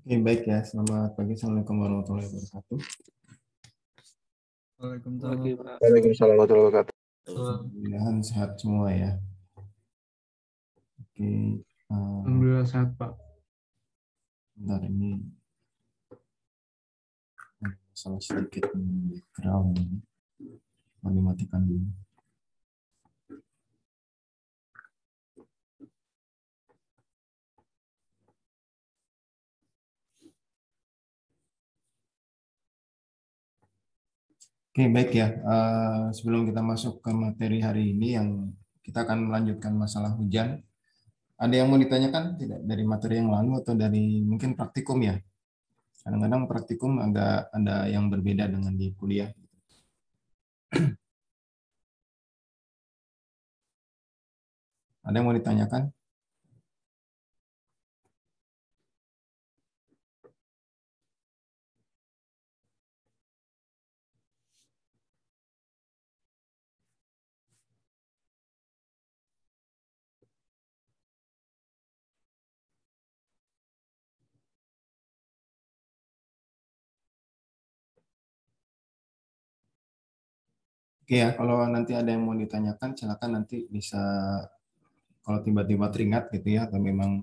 Oke, baik ya. Selamat pagi. Assalamualaikum warahmatullahi wabarakatuh. Waalaikumsalam. Waalaikumsalam warahmatullahi wabarakatuh. Mudah-mudahan sehat semua ya. Oke, Alhamdulillah sehat, Pak. bentar ini salah sedikit background ini. Mau dimatikan dulu. Oke, baik ya. Sebelum kita masuk ke materi hari ini yang kita akan melanjutkan masalah hujan. Ada yang mau ditanyakan tidak dari materi yang lalu atau dari mungkin praktikum ya? Kadang-kadang praktikum agak ada yang berbeda dengan di kuliah. Ada yang mau ditanyakan? Oke ya, kalau nanti ada yang mau ditanyakan, silakan nanti bisa, kalau tiba-tiba teringat gitu ya, atau memang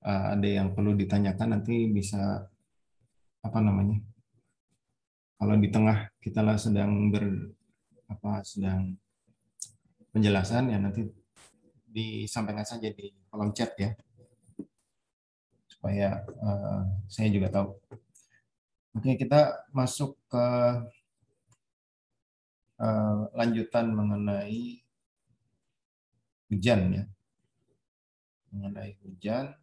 ada yang perlu ditanyakan, nanti bisa, apa namanya, kalau di tengah kita lah sedang sedang penjelasan, ya nanti disampaikan saja di kolom chat ya, supaya saya juga tahu. Oke, kita masuk ke lanjutan mengenai hujan ya. Mengenai hujan,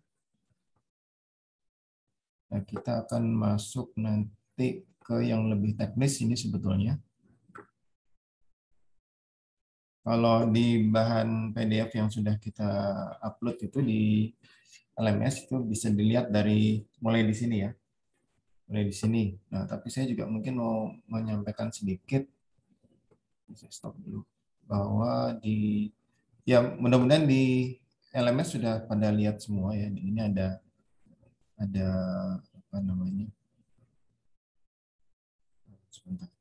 nah, kita akan masuk nanti ke yang lebih teknis ini sebetulnya. Kalau di bahan PDF yang sudah kita upload itu di LMS itu bisa dilihat dari mulai di sini ya. Mulai di sini. Nah, tapi saya juga mungkin mau menyampaikan sedikit, bisa stop dulu, bahwa di, ya mudah-mudahan di LMS sudah pada lihat semua ya. Ini ada apa namanya? Sebentar.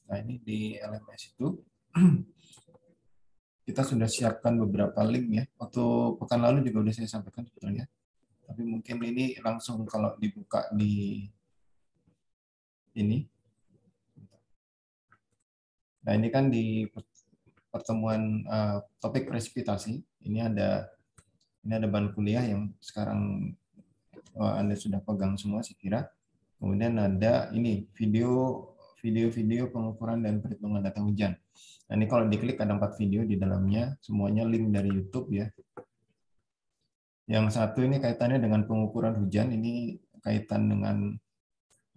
Nah, ini di LMS itu kita sudah siapkan beberapa link ya. Waktu pekan lalu juga sudah saya sampaikan sebetulnya. Tapi mungkin ini langsung kalau dibuka di ini. Nah, ini kan di pertemuan topik presipitasi. Ini ada bahan kuliah yang sekarang Anda sudah pegang semua saya kira. Kemudian ada ini video pengukuran dan perhitungan data hujan. Nah, ini kalau diklik ada 4 video di dalamnya, semuanya link dari YouTube ya. Yang satu ini kaitannya dengan pengukuran hujan, ini kaitan dengan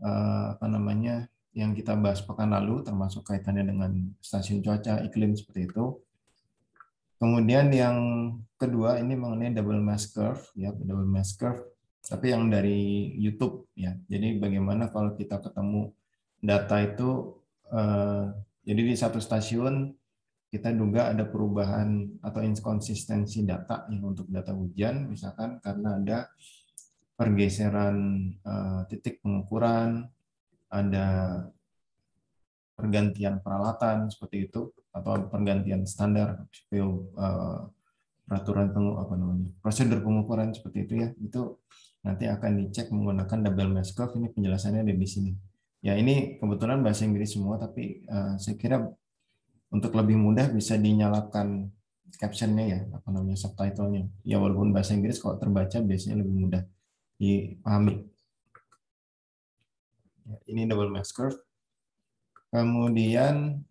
apa namanya yang kita bahas pekan lalu, termasuk kaitannya dengan stasiun cuaca, iklim seperti itu. Kemudian yang kedua ini mengenai double mass curve ya, double mass curve, tapi yang dari YouTube ya. Jadi bagaimana kalau kita ketemu data itu, jadi di satu stasiun kita duga ada perubahan atau inkonsistensi data ya, untuk data hujan, misalkan karena ada pergeseran titik pengukuran, ada pergantian peralatan seperti itu, atau pergantian standar peraturan prosedur pengukuran seperti itu ya, itu nanti akan dicek menggunakan double mass curve. Ini penjelasannya ada di sini. Ya, ini kebetulan bahasa Inggris semua, tapi saya kira untuk lebih mudah bisa dinyalakan captionnya ya, subtitlenya. Ya, walaupun bahasa Inggris kalau terbaca biasanya lebih mudah dipahami. Ya, ini double mass curve. Kemudian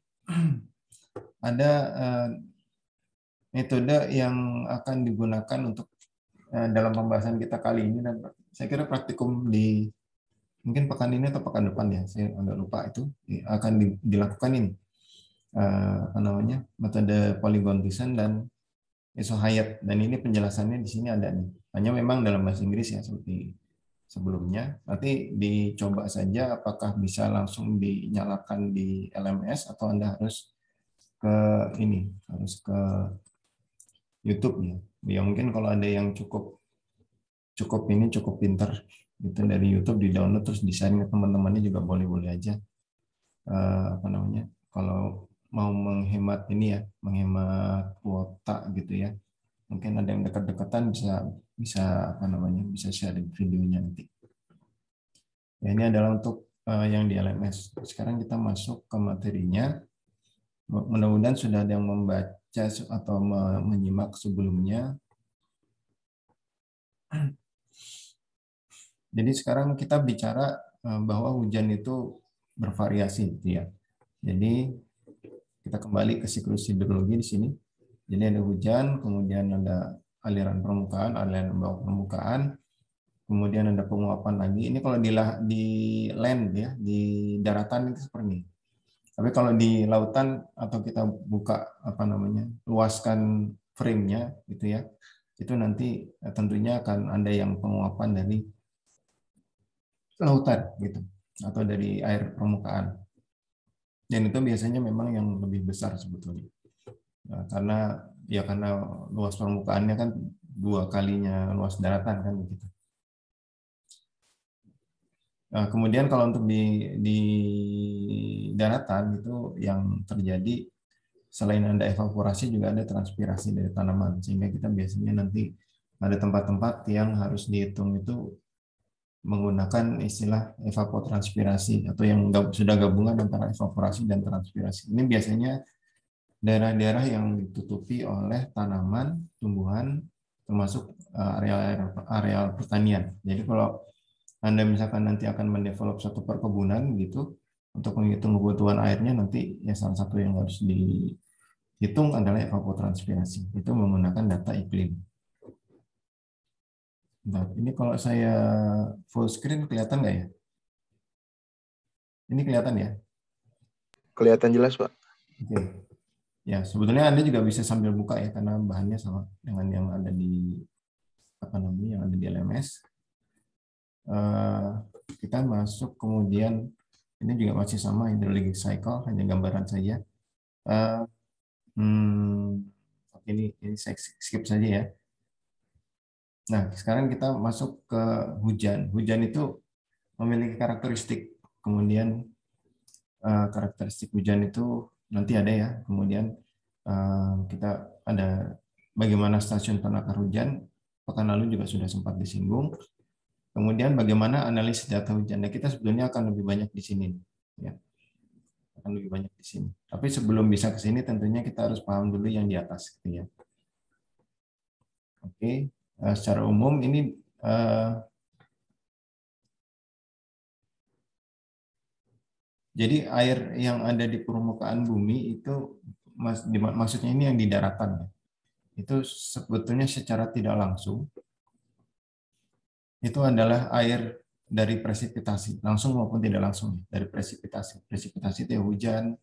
ada metode yang akan digunakan untuk dalam pembahasan kita kali ini, dan saya kira praktikum di mungkin pekan ini atau pekan depan ya, saya agak lupa itu, akan dilakukan ini apa namanya, metode Polygon Thiessen dan Isohayat, dan ini penjelasannya di sini ada nih, hanya memang dalam bahasa Inggris ya, seperti sebelumnya. Nanti dicoba saja apakah bisa langsung dinyalakan di LMS atau Anda harus ke YouTube ya. Ya mungkin kalau ada yang cukup pinter itu dari YouTube di download terus di-share ke teman-temannya juga boleh-boleh aja. Kalau mau menghemat menghemat kuota gitu ya. Mungkin ada yang dekat-dekatan bisa share videonya nanti. Ya, ini adalah untuk yang di LMS. Sekarang kita masuk ke materinya. Mudah-mudahan sudah ada yang membaca atau menyimak sebelumnya. Jadi sekarang kita bicara bahwa hujan itu bervariasi, gitu ya. Jadi kita kembali ke siklus hidrologi di sini. Jadi ada hujan, kemudian ada aliran permukaan, aliran bawah permukaan, kemudian ada penguapan lagi. Ini kalau di land ya, di daratan itu seperti ini. Tapi kalau di lautan atau kita buka luaskan frame-nya gitu ya, itu nanti tentunya akan ada yang penguapan dari lautan gitu atau dari air permukaan. Dan itu biasanya memang yang lebih besar sebetulnya. Nah, karena luas permukaannya kan 2 kalinya luas daratan kan begitu. Nah, kemudian kalau untuk di daratan itu yang terjadi selain ada evaporasi juga ada transpirasi dari tanaman, sehingga kita biasanya nanti ada tempat-tempat yang harus dihitung itu menggunakan istilah evapotranspirasi atau yang sudah gabungan antara evaporasi dan transpirasi. Ini biasanya daerah-daerah yang ditutupi oleh tanaman, tumbuhan, termasuk areal pertanian. Jadi kalau Anda misalkan nanti akan mendevelop satu perkebunan gitu, untuk menghitung kebutuhan airnya nanti ya salah satu yang harus dihitung adalah evapotranspirasi. Itu menggunakan data iklim. Nah, ini kalau saya full screen kelihatan nggak ya? Ini kelihatan ya? Kelihatan jelas, Pak. Oke. Ya, sebetulnya Anda juga bisa sambil buka ya, karena bahannya sama dengan yang ada di LMS. Kita masuk kemudian ini juga masih sama hydrologic cycle, hanya gambaran saja. Ini saya skip saja ya. Nah, sekarang kita masuk ke hujan. Hujan itu memiliki karakteristik. Kemudian karakteristik hujan itu nanti ada ya. Kemudian kita ada bagaimana stasiun penakar hujan. Pekan lalu juga sudah sempat disinggung. Kemudian bagaimana analisis data hujan. Nah, kita sebetulnya akan lebih banyak di sini. Ya. Akan lebih banyak di sini. Tapi sebelum bisa ke sini tentunya kita harus paham dulu yang di atas. Gitu ya. Oke. Secara umum ini jadi air yang ada di permukaan bumi itu maksudnya ini yang di daratan. Itu sebetulnya secara tidak langsung itu adalah air dari presipitasi, langsung maupun tidak langsung dari presipitasi. Presipitasi itu ya hujan,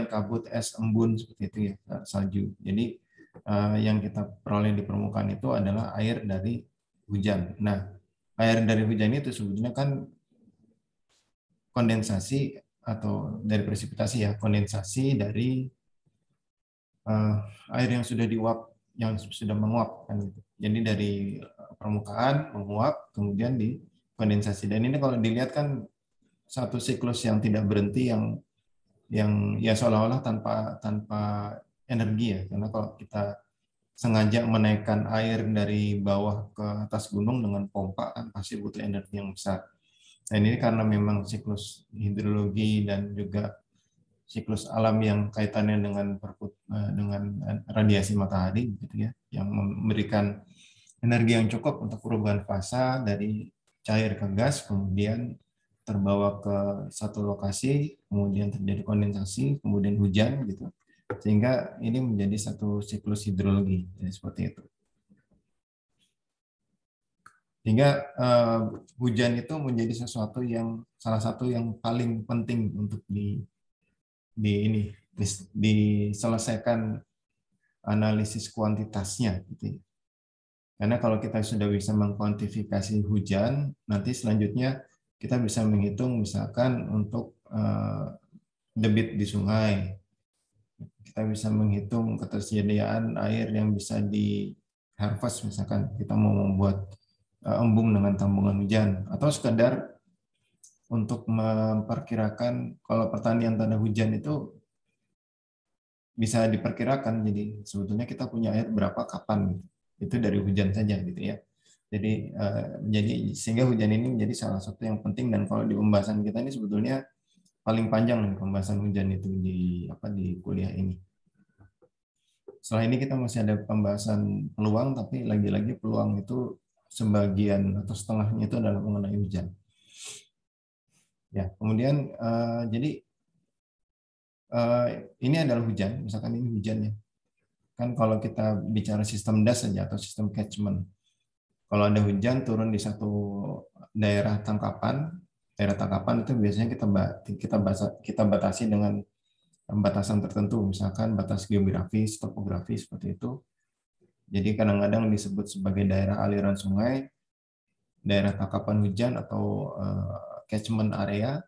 kabut, es, embun seperti itu ya, salju. Jadi yang kita peroleh di permukaan itu adalah air dari hujan. Nah, air dari hujan itu sebetulnya kan kondensasi atau dari presipitasi ya, kondensasi dari air yang sudah diuap, yang sudah menguap kan gitu. Jadi dari permukaan menguap kemudian dikondensasi. Dan ini kalau dilihat kan satu siklus yang tidak berhenti yang ya seolah-olah tanpa energi ya. Karena kalau kita sengaja menaikkan air dari bawah ke atas gunung dengan pompa kan pasti butuh energi yang besar. Nah, ini karena memang siklus hidrologi dan juga siklus alam yang kaitannya dengan radiasi matahari gitu ya, yang memberikan energi yang cukup untuk perubahan fasa dari cair ke gas, kemudian terbawa ke satu lokasi, kemudian terjadi kondensasi, kemudian hujan gitu. Sehingga ini menjadi satu siklus hidrologi, jadi seperti itu. Sehingga hujan itu menjadi sesuatu yang salah satu yang paling penting untuk diselesaikan analisis kuantitasnya gitu ya. Karena kalau kita sudah bisa mengkuantifikasi hujan, nanti selanjutnya kita bisa menghitung misalkan untuk debit di sungai. Kita bisa menghitung ketersediaan air yang bisa di harvest, misalkan kita mau membuat embung dengan tambungan hujan, atau sekedar untuk memperkirakan kalau pertanian tanda hujan itu bisa diperkirakan. Jadi sebetulnya kita punya air berapa kapan gitu. Itu dari hujan saja gitu ya. Jadi sehingga hujan ini menjadi salah satu yang penting, dan kalau di pembahasan kita ini sebetulnya paling panjang nih pembahasan hujan itu di kuliah ini. Setelah ini kita masih ada pembahasan peluang, tapi lagi-lagi peluang itu sebagian atau setengahnya itu adalah mengenai hujan. Ya, kemudian jadi ini adalah hujan, misalkan ini hujannya. Kan kalau kita bicara sistem das saja atau sistem catchment, kalau ada hujan turun di satu daerah tangkapan itu biasanya kita batasi dengan batasan tertentu, misalkan batas geografis, topografi seperti itu. Jadi kadang-kadang disebut sebagai daerah aliran sungai, daerah tangkapan hujan atau catchment area.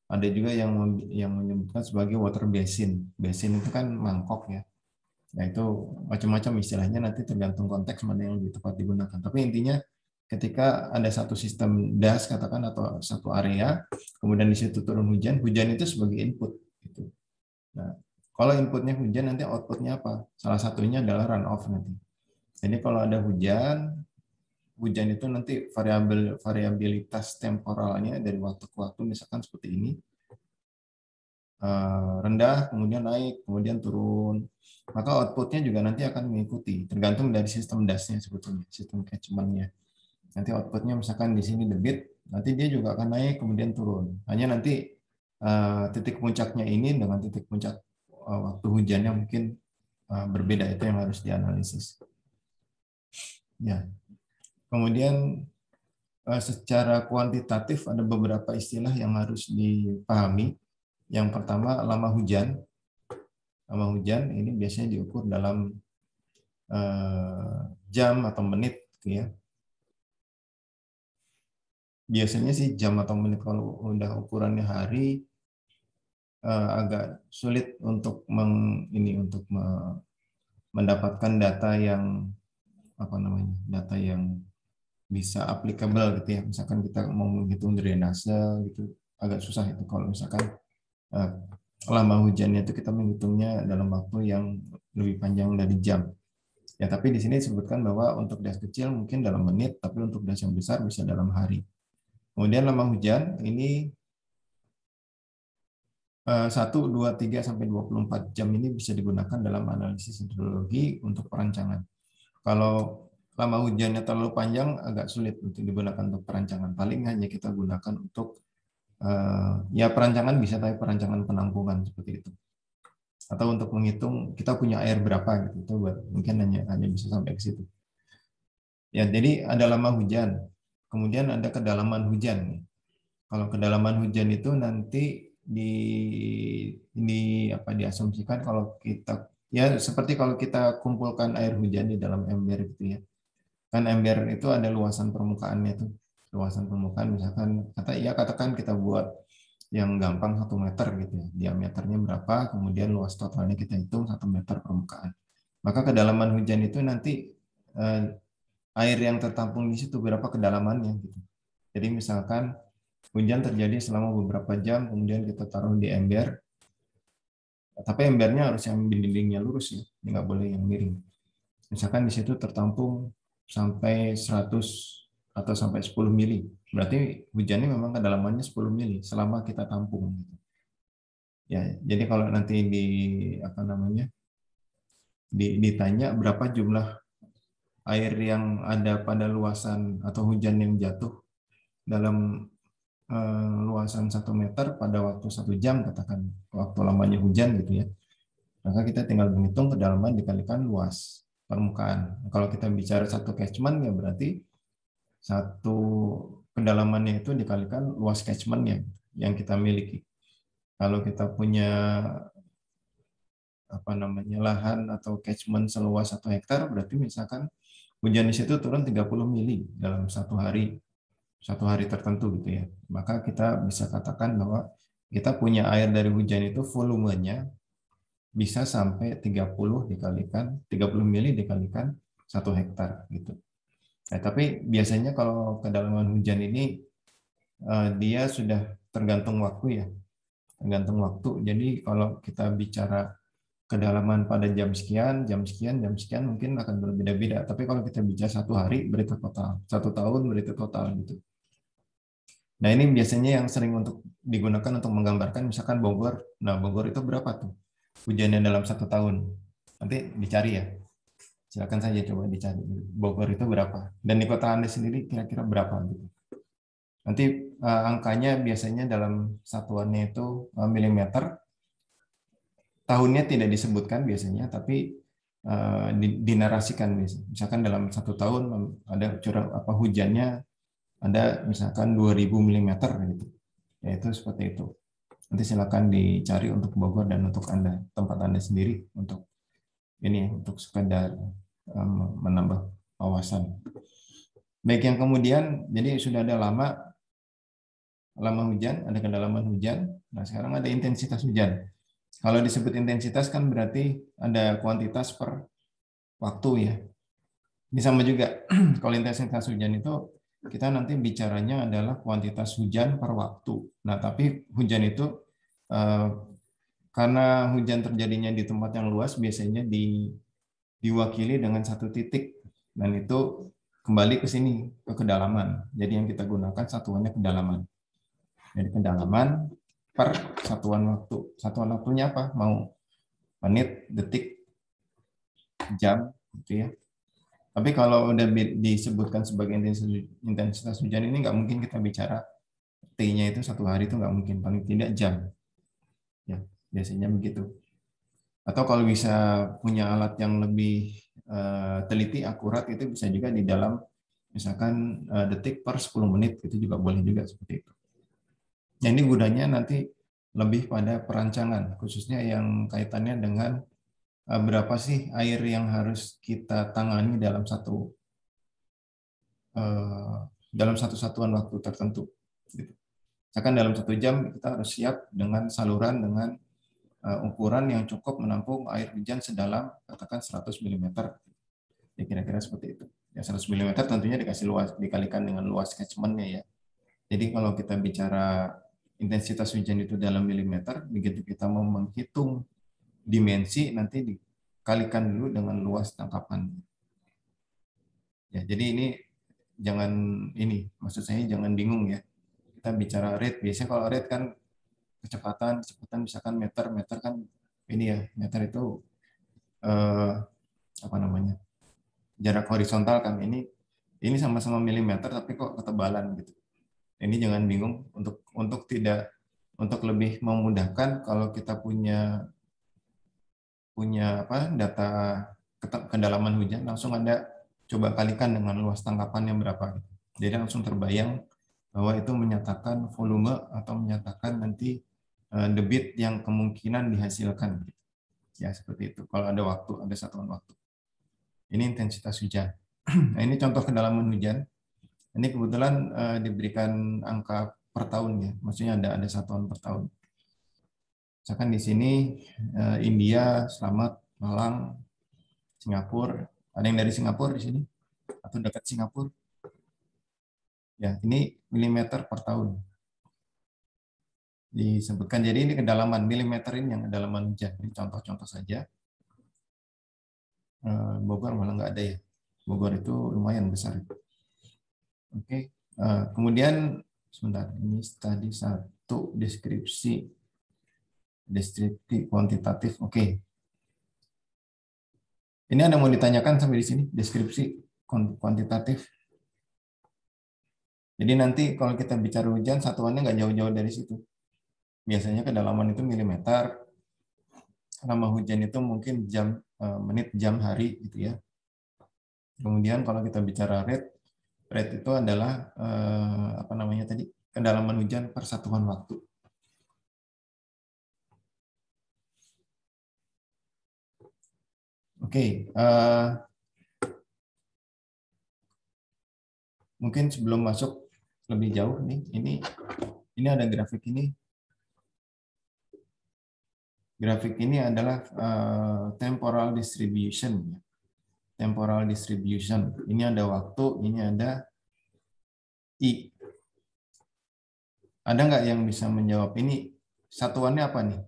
Ada juga yang menyebutkan sebagai water basin. Basin itu kan mangkok ya. Nah itu macam-macam istilahnya, nanti tergantung konteks mana yang lebih tepat digunakan. Tapi intinya ketika ada satu sistem das katakan atau satu area, kemudian di situ turun hujan, hujan itu sebagai input. Gitu. Nah kalau inputnya hujan, nanti outputnya apa? Salah satunya adalah runoff nanti. Jadi kalau ada hujan itu nanti variabilitas temporalnya dari waktu ke waktu misalkan seperti ini, rendah, kemudian naik, kemudian turun. Maka outputnya juga nanti akan mengikuti, tergantung dari sistem dasnya sebetulnya, sistem catchment-nya. Nanti outputnya misalkan di sini debit, nanti dia juga akan naik, kemudian turun. Hanya nanti titik puncaknya ini dengan titik puncak waktu hujannya mungkin berbeda, itu yang harus dianalisis. Ya. Kemudian secara kuantitatif ada beberapa istilah yang harus dipahami. Yang pertama, lama hujan. Lama hujan ini biasanya diukur dalam jam atau menit, gitu ya. Biasanya sih jam atau menit. Kalau udah ukurannya hari, agak sulit untuk mendapatkan data yang data yang bisa applicable gitu ya. Misalkan kita mau menghitung drainase gitu, agak susah itu kalau misalkan lama hujannya itu kita menghitungnya dalam waktu yang lebih panjang dari jam. Ya, tapi di sini disebutkan bahwa untuk das kecil mungkin dalam menit, tapi untuk das yang besar bisa dalam hari. Kemudian lama hujan ini 1, 2, 3, sampai 24 jam ini bisa digunakan dalam analisis hidrologi untuk perancangan. Kalau lama hujannya terlalu panjang, agak sulit untuk digunakan untuk perancangan. Paling hanya kita gunakan untuk ya perancangan bisa, tapi perancangan penampungan seperti itu. Atau untuk menghitung kita punya air berapa gitu, itu mungkin hanya bisa sampai ke situ. Ya, jadi ada lama hujan, kemudian ada kedalaman hujan. Kalau kedalaman hujan itu nanti diasumsikan kalau kita ya seperti kalau kita kumpulkan air hujan di dalam ember gitu ya. Kan ember itu ada luasan permukaannya tuh. Luasan permukaan misalkan katakan kita buat yang gampang 1 meter gitu ya. Diameternya berapa, kemudian luas totalnya kita hitung 1 meter permukaan. Maka kedalaman hujan itu nanti air yang tertampung di situ berapa kedalamannya gitu. Jadi misalkan hujan terjadi selama beberapa jam, kemudian kita taruh di ember, tapi embernya harus yang dindingnya lurus ya, nggak boleh yang miring. Misalkan di situ tertampung sampai 100 atau sampai 10 mili, berarti hujannya memang kedalamannya 10 mili selama kita tampung. Ya, jadi kalau nanti ditanya berapa jumlah air yang ada pada luasan atau hujan yang jatuh dalam luasan 1 meter pada waktu 1 jam, katakan waktu lamanya hujan gitu ya, maka kita tinggal menghitung kedalaman dikalikan luas permukaan. Kalau kita bicara satu catchment ya berarti satu kedalamannya itu dikalikan luas catchmentnya yang kita miliki. Kalau kita punya lahan atau catchment seluas 1 hektar, berarti misalkan hujan di situ turun 30 mili dalam satu hari tertentu gitu ya. Maka kita bisa katakan bahwa kita punya air dari hujan itu volumenya bisa sampai 30 mili dikalikan 1 hektar gitu. Nah, tapi biasanya kalau kedalaman hujan ini dia sudah tergantung waktu ya. Tergantung waktu. Jadi kalau kita bicara kedalaman pada jam sekian, jam sekian, jam sekian mungkin akan berbeda-beda. Tapi kalau kita bicara 1 hari berarti total, 1 tahun berarti total gitu. Nah ini biasanya yang sering untuk digunakan untuk menggambarkan misalkan Bogor. Nah Bogor itu berapa tuh hujannya dalam 1 tahun? Nanti dicari ya. Silakan saja coba dicari Bogor itu berapa. Dan di kota Anda sendiri kira-kira berapa gitu. Nanti angkanya biasanya dalam satuannya itu milimeter. Tahunnya tidak disebutkan biasanya, tapi dinarasikan biasanya. Misalkan dalam 1 tahun ada curah hujannya ada misalkan 2000 mm gitu. Ya itu seperti itu. Nanti silakan dicari untuk Bogor dan untuk Anda, tempat Anda sendiri untuk ini untuk sekedar menambah wawasan. Baik yang kemudian jadi sudah ada lama hujan, ada kedalaman hujan. Nah, sekarang ada intensitas hujan. Kalau disebut intensitas kan berarti ada kuantitas per waktu ya. Ini sama juga kalau intensitas hujan itu kita nanti bicaranya adalah kuantitas hujan per waktu. Nah, tapi hujan itu karena hujan terjadinya di tempat yang luas biasanya diwakili dengan satu titik dan itu kembali ke sini ke kedalaman. Jadi yang kita gunakan satuannya kedalaman. Jadi kedalaman per satuan waktu. Satuan waktunya apa? Mau menit, detik, jam, gitu ya. Tapi kalau udah disebutkan sebagai intensitas hujan ini nggak mungkin kita bicara T-nya itu 1 hari itu nggak mungkin, paling tidak jam. Ya, biasanya begitu. Atau kalau bisa punya alat yang lebih teliti, akurat, itu bisa juga di dalam misalkan detik per 10 menit, itu juga boleh juga seperti itu. Nah, ini gunanya nanti lebih pada perancangan, khususnya yang kaitannya dengan berapa sih air yang harus kita tangani dalam satu satuan waktu tertentu. Misalkan dalam 1 jam kita harus siap dengan saluran dengan ukuran yang cukup menampung air hujan sedalam katakan 100 mm. Ya kira-kira seperti itu. Ya 100 mm tentunya dikalikan dengan luas catchment-nya ya. Jadi kalau kita bicara intensitas hujan itu dalam milimeter, begitu kita mau menghitung dimensi nanti dikalikan dulu dengan luas tangkapan. Ya, jadi ini maksud saya jangan bingung ya. Kita bicara rate, biasanya kalau rate kan kecepatan misalkan meter kan ini ya, meter itu apa namanya? Jarak horizontal kan ini sama-sama milimeter tapi kok ketebalan gitu. Ini jangan bingung untuk lebih memudahkan kalau kita punya data kedalaman hujan langsung Anda coba kalikan dengan luas tangkapannya berapa. Jadi langsung terbayang bahwa itu menyatakan volume atau menyatakan nanti debit yang kemungkinan dihasilkan. Ya seperti itu. Kalau ada satuan waktu. Ini intensitas hujan. Nah ini contoh kedalaman hujan. Ini kebetulan diberikan angka per tahun ya. Maksudnya ada satuan per tahun. Misalkan di sini India, Selamat, Malang, Singapura. Ada yang dari Singapura di sini atau dekat Singapura? Ya, ini milimeter per tahun disebutkan. Jadi ini kedalaman milimeter ini yang kedalaman hujan. Ini contoh-contoh saja. Bogor malah nggak ada ya. Bogor itu lumayan besar. Oke. Kemudian sebentar. Ini tadi satu deskripsi kuantitatif. Oke. Ini ada mau ditanyakan sampai di sini deskripsi kuantitatif. Jadi nanti kalau kita bicara hujan satuannya nggak jauh-jauh dari situ. Biasanya kedalaman itu milimeter. Lama hujan itu mungkin jam, menit, jam, hari gitu ya. Kemudian kalau kita bicara rate itu adalah apa namanya tadi kedalaman hujan per satuan waktu. Oke, mungkin sebelum masuk lebih jauh nih, ini ada grafik ini. Grafik ini adalah temporal distribution. Temporal distribution. Ini ada waktu, ini ada I. Ada nggak yang bisa menjawab ini? Satuannya apa nih?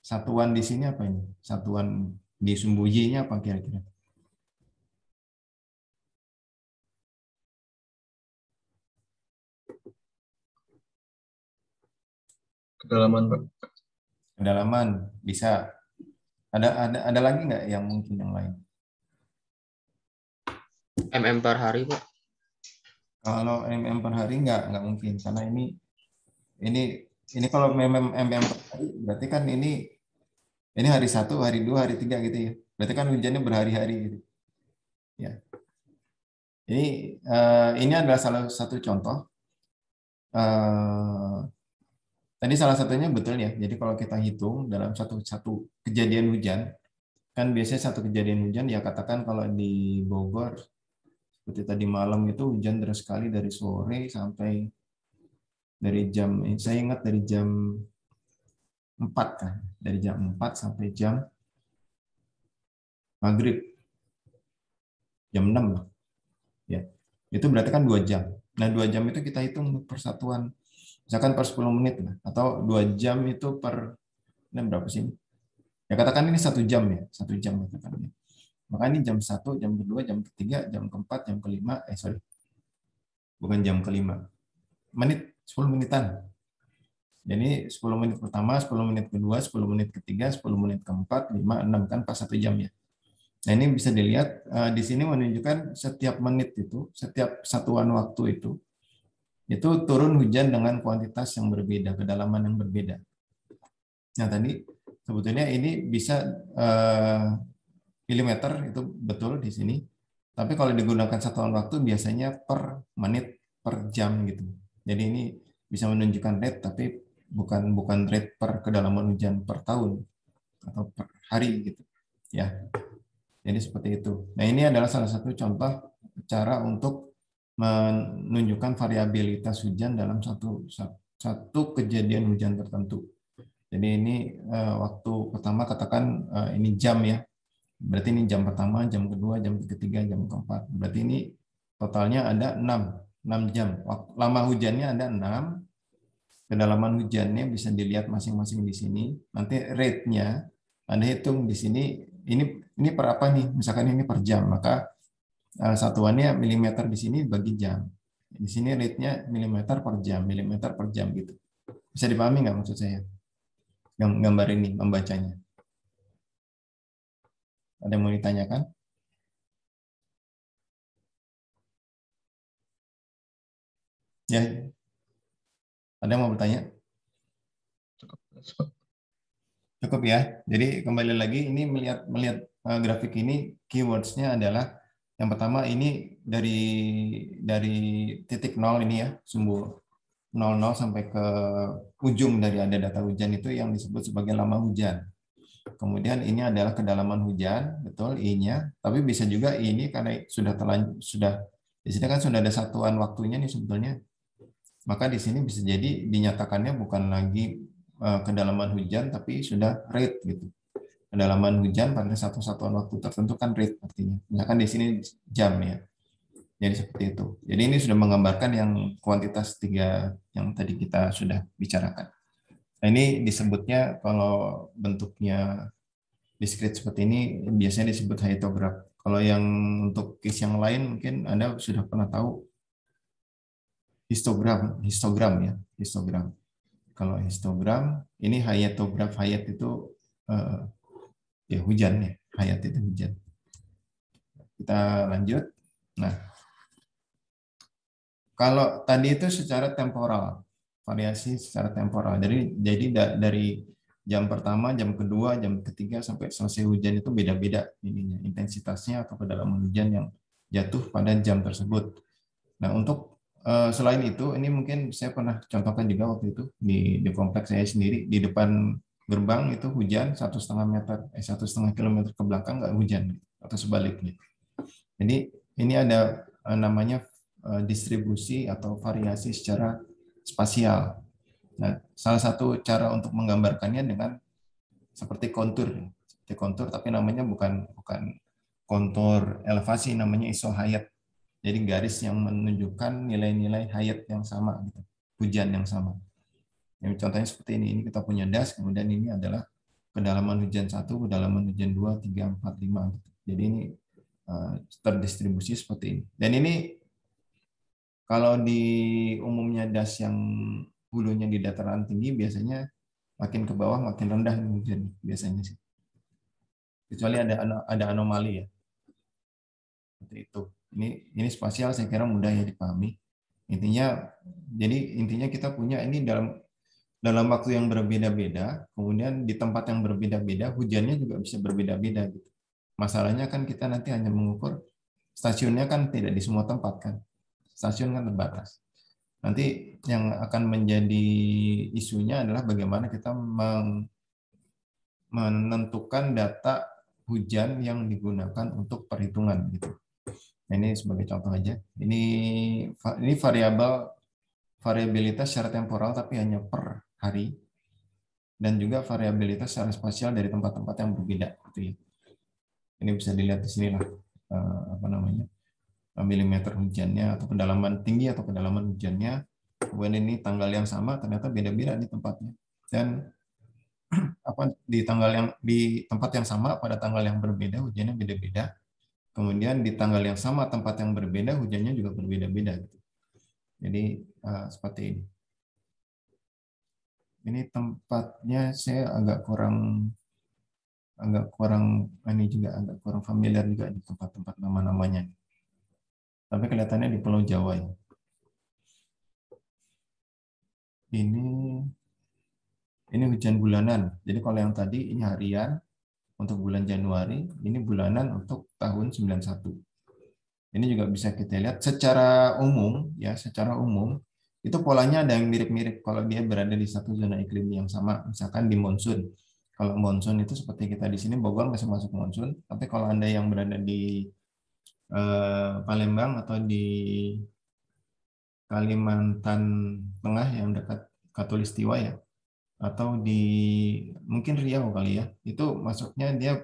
Satuan di sini apa ini? Satuan di sumbu Y-nya apa kira-kira? Kedalaman, Pak. Kedalaman bisa. Ada lagi nggak yang mungkin yang lain? MM per hari, Pak. Kalau mm per hari nggak mungkin karena ini kalau mm per hari berarti kan ini hari 1, hari 2, hari 3 gitu ya. Berarti kan hujannya berhari-hari gitu. Ya. Ini adalah salah satu contoh. Tadi salah satunya betul ya. Jadi kalau kita hitung dalam satu kejadian hujan, kan biasanya satu kejadian hujan ya katakan kalau di Bogor seperti tadi malam itu hujan deras sekali dari sore sampai saya ingat dari jam 4 kan, dari jam 4 sampai jam maghrib jam 6 ya. Itu berarti kan 2 jam. Nah, 2 jam itu kita hitung persatuan misalkan per 10 menit lah, atau 2 jam itu per ini berapa sih? Ya katakan ini 1 jam ya, 1 jam katakan ya. Maka ini jam 1, jam kedua, jam ketiga, jam keempat, jam kelima, bukan jam kelima. 10 menitan. Jadi 10 menit pertama, 10 menit kedua, 10 menit ketiga, 10 menit keempat, 5, 6 kan pas 1 jam ya. Nah, ini bisa dilihat di sini menunjukkan setiap menit itu, setiap satuan waktu itu turun hujan dengan kuantitas yang berbeda, kedalaman yang berbeda. Nah, tadi sebetulnya ini bisa milimeter itu betul di sini. Tapi kalau digunakan satuan waktu biasanya per menit per jam gitu. Jadi ini bisa menunjukkan rate tapi bukan rate per kedalaman hujan per tahun atau per hari gitu. Ya. Jadi seperti itu. Nah, ini adalah salah satu contoh cara untuk menunjukkan variabilitas hujan dalam satu kejadian hujan tertentu. Jadi ini waktu pertama katakan ini jam ya. Berarti ini jam pertama, jam kedua, jam ketiga, jam keempat. Berarti ini totalnya ada 6 jam. Lama hujannya ada 6. Kedalaman hujannya bisa dilihat masing-masing di sini. Nanti rate-nya Anda hitung di sini. Ini per apa nih? Misalkan ini per jam, maka satuannya milimeter di sini bagi jam. Di sini rate-nya milimeter per jam gitu. Bisa dipahami nggak maksud saya? Gambar ini, membacanya. Ada yang mau ditanyakan? Ya. Ada yang mau bertanya? Cukup ya. Jadi kembali lagi ini melihat grafik ini keywords-nya adalah yang pertama ini dari titik 0 ini ya, sumbu 00 sampai ke ujung dari ada data hujan itu yang disebut sebagai lama hujan. Kemudian ini adalah kedalaman hujan, betul I-nya. Tapi bisa juga ini karena sudah di sini kan sudah ada satuan waktunya nih sebetulnya. Maka di sini bisa jadi dinyatakannya bukan lagi kedalaman hujan tapi sudah rate gitu. Kedalaman hujan pada satu satuan waktu tertentu kan rate artinya. Misalkan di sini jam ya. Jadi seperti itu. Jadi ini sudah menggambarkan yang kuantitas 3 yang tadi kita sudah bicarakan. Nah, ini disebutnya kalau bentuknya discrete seperti ini biasanya disebut hyetograph. Kalau yang untuk case yang lain mungkin Anda sudah pernah tahu histogram ya, histogram. Kalau histogram ini hyetograph, hyet itu ya hujan ya, hyet itu hujan. Kita lanjut. Nah, kalau tadi itu secara temporal, variasi secara temporal. Jadi dari jam pertama, jam kedua, jam ketiga sampai selesai hujan itu beda-beda ininya, intensitasnya atau kedalaman hujan yang jatuh pada jam tersebut. Nah, untuk selain itu, ini mungkin saya pernah contohkan juga waktu itu di kompleks saya sendiri di depan gerbang itu hujan 1,5 kilometer ke belakang nggak hujan atau sebaliknya. Jadi ini ada namanya distribusi atau variasi secara spasial. Nah, salah satu cara untuk menggambarkannya dengan seperti kontur, tapi namanya bukan bukan kontur elevasi, namanya isohayat. Jadi garis yang menunjukkan nilai-nilai hayat yang sama, gitu. Hujan yang sama. Yang contohnya seperti ini. Ini kita punya das, kemudian ini adalah kedalaman hujan 1, kedalaman hujan 2, 3, 4, 5. Gitu. Jadi ini terdistribusi seperti ini. Dan ini kalau di umumnya das yang hulunya di dataran tinggi biasanya makin ke bawah makin rendah hujan biasanya sih. Kecuali ada anomali ya. Seperti itu. Ini spasial saya kira mudah ya dipahami. Intinya kita punya ini dalam waktu yang berbeda-beda, kemudian di tempat yang berbeda-beda, hujannya juga bisa berbeda-beda gitu. Masalahnya kan kita nanti hanya mengukur stasiunnya kan tidak di semua tempat kan. Stasiun kan terbatas. Nanti yang akan menjadi isunya adalah bagaimana kita menentukan data hujan yang digunakan untuk perhitungan gitu. Nah, ini sebagai contoh aja. Ini variabilitas secara temporal tapi hanya per hari, dan juga variabilitas secara spasial dari tempat-tempat yang berbeda. Ini bisa dilihat di sini lah, milimeter hujannya atau kedalaman tinggi atau kedalaman hujannya. Kemudian ini tanggal yang sama ternyata beda-beda di tempatnya, dan di tempat yang sama pada tanggal yang berbeda hujannya beda-beda. Kemudian di tanggal yang sama tempat yang berbeda hujannya juga berbeda-beda. Gitu. Jadi seperti ini. Ini tempatnya saya agak kurang familiar juga di tempat-tempat nama-namanya. Tapi kelihatannya di Pulau Jawa ya. Ini hujan bulanan. Jadi kalau yang tadi ini harian untuk bulan Januari, ini bulanan untuk tahun 91. Ini juga bisa kita lihat secara umum itu polanya ada yang mirip-mirip kalau dia berada di satu zona iklim yang sama, misalkan di monsun. Kalau monsun itu seperti kita di sini Bogor masih masuk monsun, tapi kalau Anda yang berada di Palembang atau di Kalimantan Tengah yang dekat Katulistiwa ya, atau di mungkin Riau kali ya, itu masuknya dia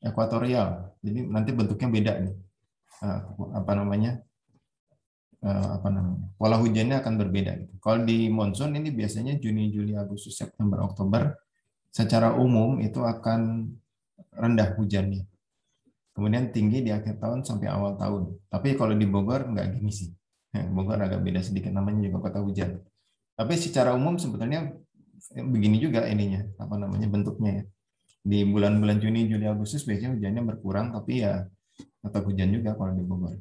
ekuatorial. Jadi nanti bentuknya beda nih. Pola hujannya akan berbeda. Kalau di monsun ini biasanya Juni, Juli, Agustus, September, Oktober, secara umum itu akan rendah hujannya. Kemudian tinggi di akhir tahun sampai awal tahun. Tapi kalau di Bogor nggak gini sih. Bogor agak beda sedikit, namanya juga kota hujan. Tapi secara umum sebetulnya begini juga ininya, bentuknya ya. Di bulan-bulan Juni, Juli, Agustus biasanya hujannya berkurang, tapi ya tetap hujan juga kalau di Bogor.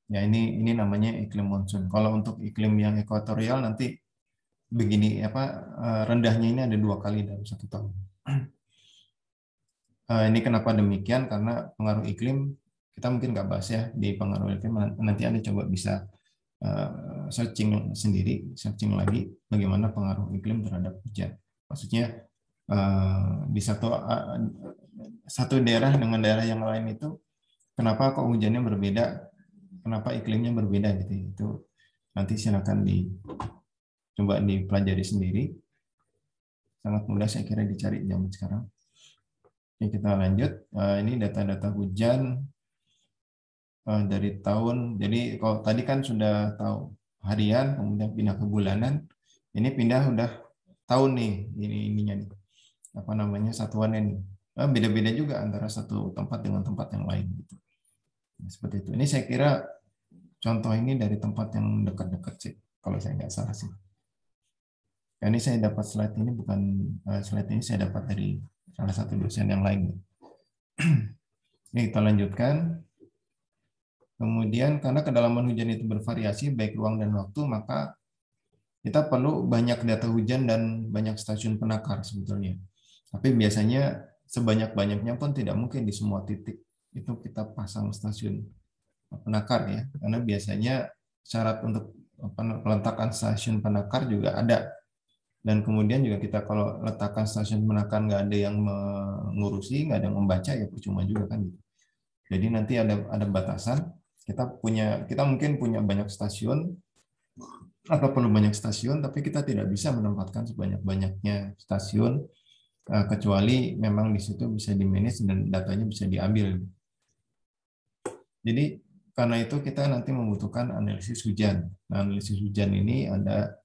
Ya ini namanya iklim monsun. Kalau untuk iklim yang ekuatorial nanti begini rendahnya ini ada 2 kali dalam 1 tahun. Ini kenapa demikian? Karena pengaruh iklim kita mungkin nggak bahas ya di pengaruh iklim. Nanti Anda coba bisa searching lagi bagaimana pengaruh iklim terhadap hujan. Maksudnya di satu daerah dengan daerah yang lain itu kenapa kok hujannya berbeda? Kenapa iklimnya berbeda gitu? Itu nanti silakan coba dipelajari sendiri. Sangat mudah saya kira dicari zaman sekarang. Oke, kita lanjut. Ini data-data hujan dari tahun. Jadi kalau tadi kan sudah tahu harian, kemudian pindah ke bulanan. Ini pindah udah tahun nih. Ininya nih. Satuannya nih. Beda-beda juga antara satu tempat dengan tempat yang lain gitu. Seperti itu. Ini saya kira contoh ini dari tempat yang dekat-dekat sih, kalau saya nggak salah sih. Ini saya dapat slide ini slide ini saya dapat dari salah satu dosen yang lain. Ini kita lanjutkan. Kemudian karena kedalaman hujan itu bervariasi baik ruang dan waktu, maka kita perlu banyak data hujan dan banyak stasiun penakar sebetulnya. Tapi biasanya sebanyak-banyaknya pun tidak mungkin di semua titik itu kita pasang stasiun penakar ya, karena biasanya syarat untuk peletakan stasiun penakar juga ada Dan kemudian juga kita kalau letakkan stasiun penakan nggak ada yang mengurusi, nggak ada yang membaca, ya percuma juga kan. Jadi nanti ada batasan. Kita mungkin punya banyak stasiun atau perlu banyak stasiun, tapi kita tidak bisa menempatkan sebanyak-banyaknya stasiun kecuali memang di situ bisa di-manage dan datanya bisa diambil. Jadi karena itu kita nanti membutuhkan analisis hujan. Nah, analisis hujan ini ada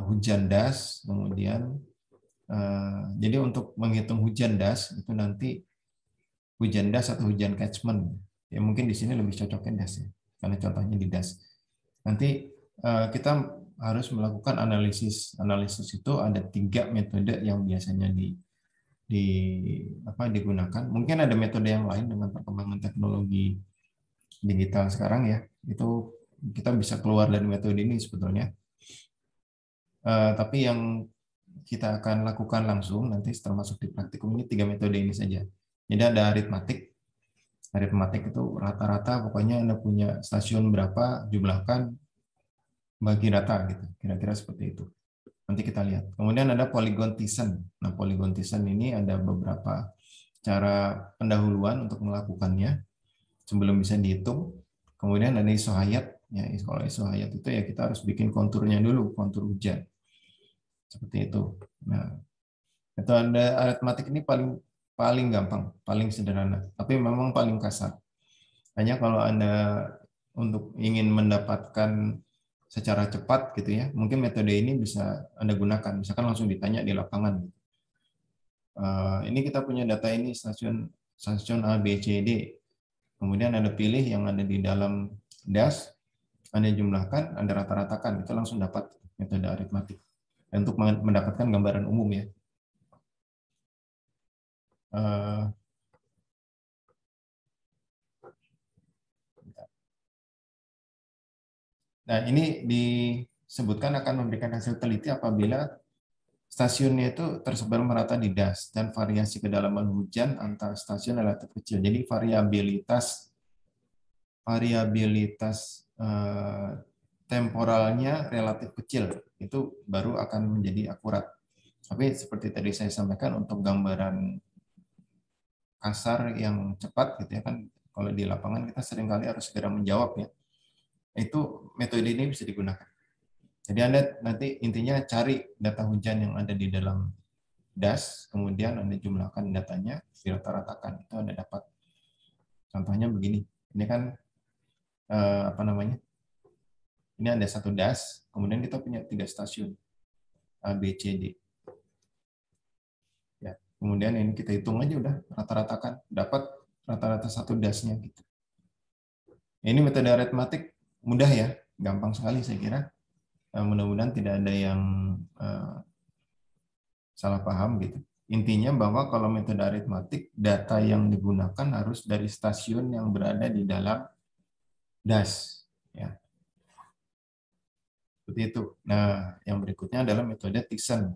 hujan das, kemudian jadi untuk menghitung hujan das itu nanti hujan das atau hujan catchment. Ya mungkin di sini lebih cocoknya das ya, karena contohnya di das. Nanti kita harus melakukan analisis. Analisis itu ada 3 metode yang biasanya digunakan. Mungkin ada metode yang lain dengan perkembangan teknologi digital sekarang ya. Itu kita bisa keluar dari metode ini sebetulnya. Tapi yang kita akan lakukan langsung nanti setelah masuk di praktikum ini 3 metode ini saja. Jadi ada aritmatik. Aritmatik itu rata-rata pokoknya Anda punya stasiun berapa, jumlahkan, bagi rata gitu. Kira-kira seperti itu. Nanti kita lihat. Kemudian ada polygon Thiessen. Nah, polygon Thiessen ini ada beberapa cara pendahuluan untuk melakukannya sebelum bisa dihitung. Kemudian ada isohayat. Ya, kalau isohayat itu ya kita harus bikin konturnya dulu, kontur hujan. Seperti itu. Nah, itu ada aritmatik ini paling gampang, paling sederhana, tapi memang paling kasar. Hanya kalau Anda untuk ingin mendapatkan secara cepat gitu ya, mungkin metode ini bisa Anda gunakan. Misalkan langsung ditanya di lapangan. Ini kita punya data ini stasiun A, B, C, D. Kemudian Anda pilih yang ada di dalam das, Anda jumlahkan, Anda rata-ratakan, itu langsung dapat metode aritmatik. Untuk mendapatkan gambaran umum ya. Nah, ini disebutkan akan memberikan hasil teliti apabila stasiunnya itu tersebar merata di das dan variasi kedalaman hujan antar stasiun relatif kecil. Jadi variabilitas temporalnya relatif kecil, itu baru akan menjadi akurat. Tapi seperti tadi saya sampaikan, untuk gambaran kasar yang cepat gitu ya kan, kalau di lapangan kita seringkali harus segera menjawab ya. Itu metode ini bisa digunakan. Jadi Anda nanti intinya cari data hujan yang ada di dalam das, kemudian Anda jumlahkan datanya, dirata-ratakan, itu Anda dapat. Contohnya begini, ini kan ini ada satu das, kemudian kita punya 3 stasiun A, B, C, D. Ya, kemudian ini kita hitung aja udah rata-ratakan, dapat rata-rata satu dasnya gitu. Ini metode aritmatik mudah ya, gampang sekali saya kira. Mudah-mudahan tidak ada yang salah paham gitu. Intinya bahwa kalau metode aritmatik, data yang digunakan harus dari stasiun yang berada di dalam das. Ya. Seperti itu. Nah, yang berikutnya adalah metode Thiessen.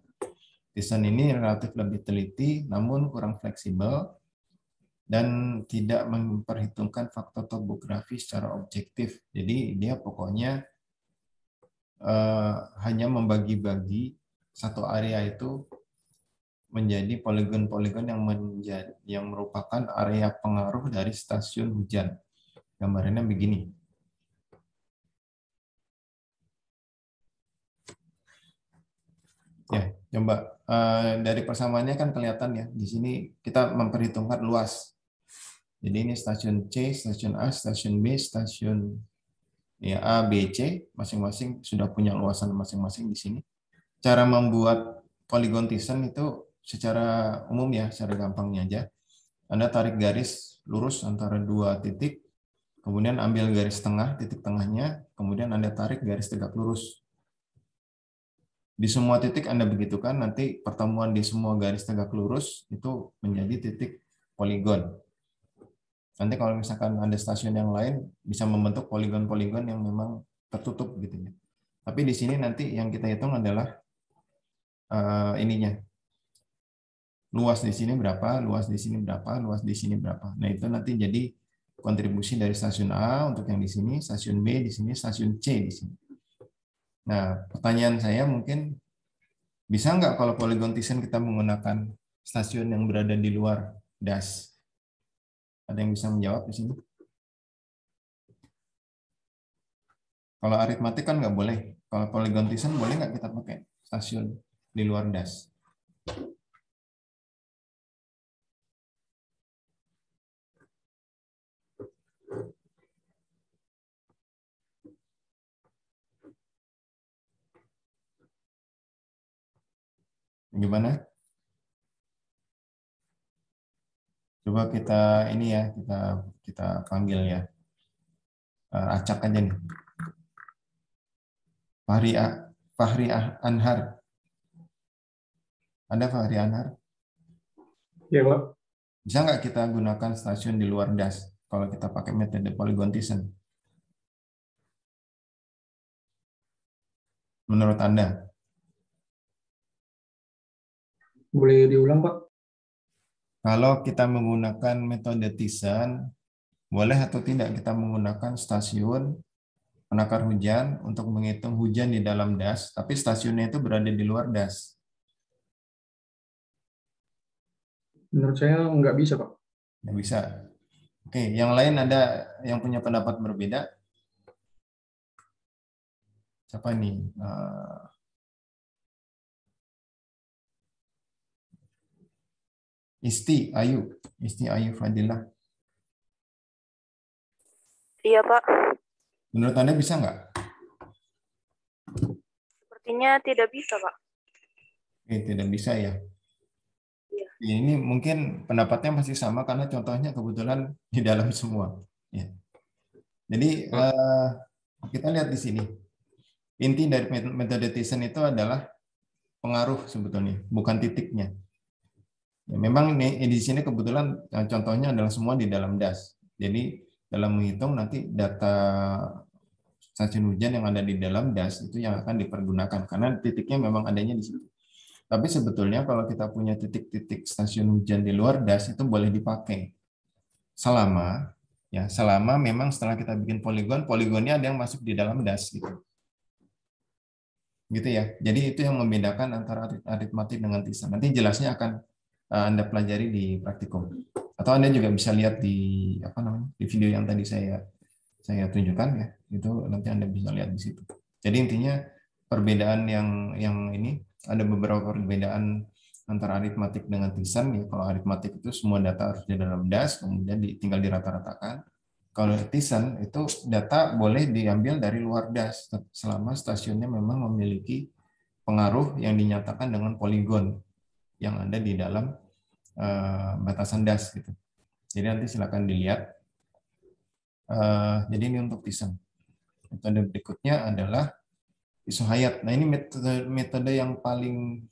Thiessen ini relatif lebih teliti, namun kurang fleksibel, dan tidak memperhitungkan faktor topografi secara objektif. Jadi dia pokoknya hanya membagi-bagi satu area itu menjadi poligon-poligon yang merupakan area pengaruh dari stasiun hujan. Gambarannya begini. Ya, coba dari persamaannya kan kelihatan ya. Di sini kita memperhitungkan luas. Jadi ini stasiun C, stasiun A, stasiun B, stasiun ya A, B, C, masing-masing sudah punya luasan masing-masing di sini. Cara membuat poligon Thiessen itu secara umum ya, secara gampangnya aja. Anda tarik garis lurus antara 2 titik, kemudian ambil garis tengah, titik tengahnya, kemudian Anda tarik garis tegak lurus. Di semua titik Anda begitukan, nanti pertemuan di semua garis tegak lurus itu menjadi titik poligon. Nanti kalau misalkan ada stasiun yang lain, bisa membentuk poligon-poligon yang memang tertutup gitu ya. Tapi di sini nanti yang kita hitung adalah ininya. Luas di sini berapa, luas di sini berapa, luas di sini berapa. Nah, itu nanti jadi kontribusi dari stasiun A untuk yang di sini, stasiun B di sini, stasiun C di sini. Nah, pertanyaan saya mungkin Bisa nggak kalau Polygon Tizen kita menggunakan stasiun yang berada di luar DAS? Ada yang bisa menjawab di sini? Kalau aritmatik kan nggak boleh. Kalau Polygon Tizen boleh nggak kita pakai stasiun di luar DAS? Gimana? Coba kita ini ya, kita panggil ya. Acak aja nih. Fahri Anhar. Ada Fahri Anhar? Ya, Pak. Bisa nggak kita gunakan stasiun di luar DAS kalau kita pakai metode Polygon Tizen? Menurut Anda? Boleh diulang, Pak? Kalau kita menggunakan metode Tizen, boleh atau tidak kita menggunakan stasiun penakar hujan untuk menghitung hujan di dalam DAS, tapi stasiunnya itu berada di luar DAS? Menurut saya nggak bisa, Pak. Nggak bisa. Oke, yang lain ada yang punya pendapat berbeda? Siapa nih? Isti Ayu Fadilah. Iya, Pak. Menurut Anda bisa nggak? Sepertinya tidak bisa, Pak. Oke, tidak bisa ya. Iya. Ini mungkin pendapatnya masih sama karena contohnya kebetulan di dalam semua. Ya. Jadi kita lihat di sini. Inti dari metode Tizen itu adalah pengaruh sebetulnya, bukan titiknya. Ya, memang di sini kebetulan contohnya adalah semua di dalam DAS. Jadi dalam menghitung nanti data stasiun hujan yang ada di dalam DAS itu yang akan dipergunakan karena titiknya memang adanya di situ. Tapi sebetulnya kalau kita punya titik-titik stasiun hujan di luar DAS itu boleh dipakai selama memang setelah kita bikin poligonnya ada yang masuk di dalam DAS gitu ya. Jadi itu yang membedakan antara aritmatik dengan Tizen. Nanti jelasnya akan Anda pelajari di praktikum. Atau Anda juga bisa lihat di di video yang tadi saya tunjukkan ya. Itu nanti Anda bisa lihat di situ. Jadi intinya perbedaan yang ini ada beberapa perbedaan antara aritmatik dengan Tizen ya. Kalau aritmatik itu semua data harus di dalam DAS, kemudian tinggal dirata-ratakan. Kalau Tizen itu data boleh diambil dari luar DAS selama stasiunnya memang memiliki pengaruh yang dinyatakan dengan poligon yang ada di dalam batasan DAS gitu. Jadi nanti silakan dilihat. Jadi ini untuk Tizen. Metode berikutnya adalah isohayat. Nah ini metode yang paling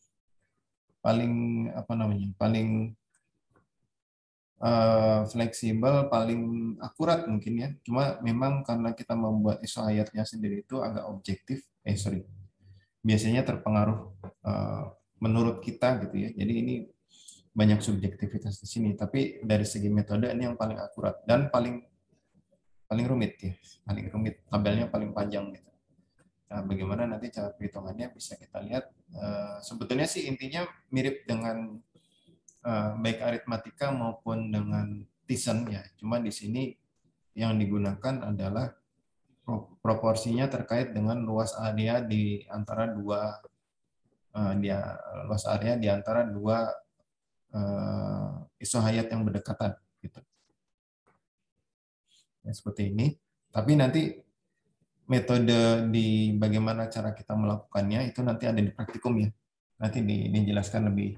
fleksibel, paling akurat mungkin ya. Cuma memang karena kita membuat isohayatnya sendiri itu agak objektif, biasanya terpengaruh menurut kita gitu ya. Jadi ini banyak subjektivitas di sini. Tapi dari segi metode ini yang paling akurat dan paling rumit ya, paling rumit, tabelnya paling panjang gitu. Nah, bagaimana nanti cara perhitungannya bisa kita lihat. Sebetulnya sih intinya mirip dengan baik aritmatika maupun dengan Tizen ya. Cuma di sini yang digunakan adalah proporsinya terkait dengan luas area di antara dua isohayat yang berdekatan gitu. Ya, seperti ini. Tapi nanti metode di bagaimana cara kita melakukannya itu nanti ada di praktikum ya. Nanti dijelaskan lebih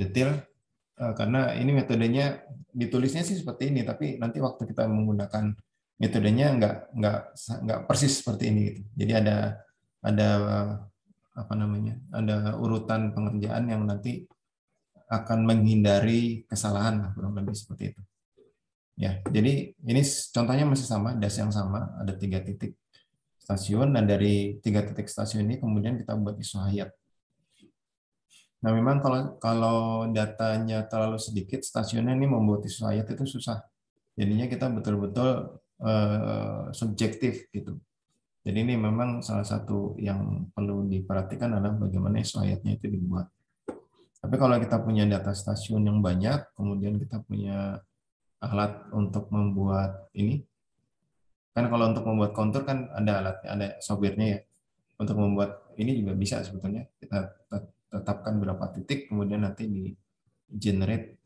detail karena ini metodenya ditulisnya sih seperti ini, tapi nanti waktu kita menggunakan metodenya nggak persis seperti ini gitu. Jadi ada ada urutan pengerjaan yang nanti akan menghindari kesalahan kurang lebih seperti itu. Ya, jadi ini contohnya masih sama, DAS yang sama, ada 3 titik stasiun dan dari 3 titik stasiun ini kemudian kita buat isohayat. Nah, memang kalau datanya terlalu sedikit, stasiunnya ini membuat isohayat itu susah. Jadinya kita betul-betul subjektif gitu. Jadi ini memang salah satu yang perlu diperhatikan adalah bagaimana SOIAT-nya itu dibuat. Tapi kalau kita punya data stasiun yang banyak, kemudian kita punya alat untuk membuat ini, kan kalau untuk membuat kontur kan ada alatnya, ada software-nya ya. Untuk membuat ini juga bisa sebetulnya. Kita tetapkan berapa titik, kemudian nanti di generate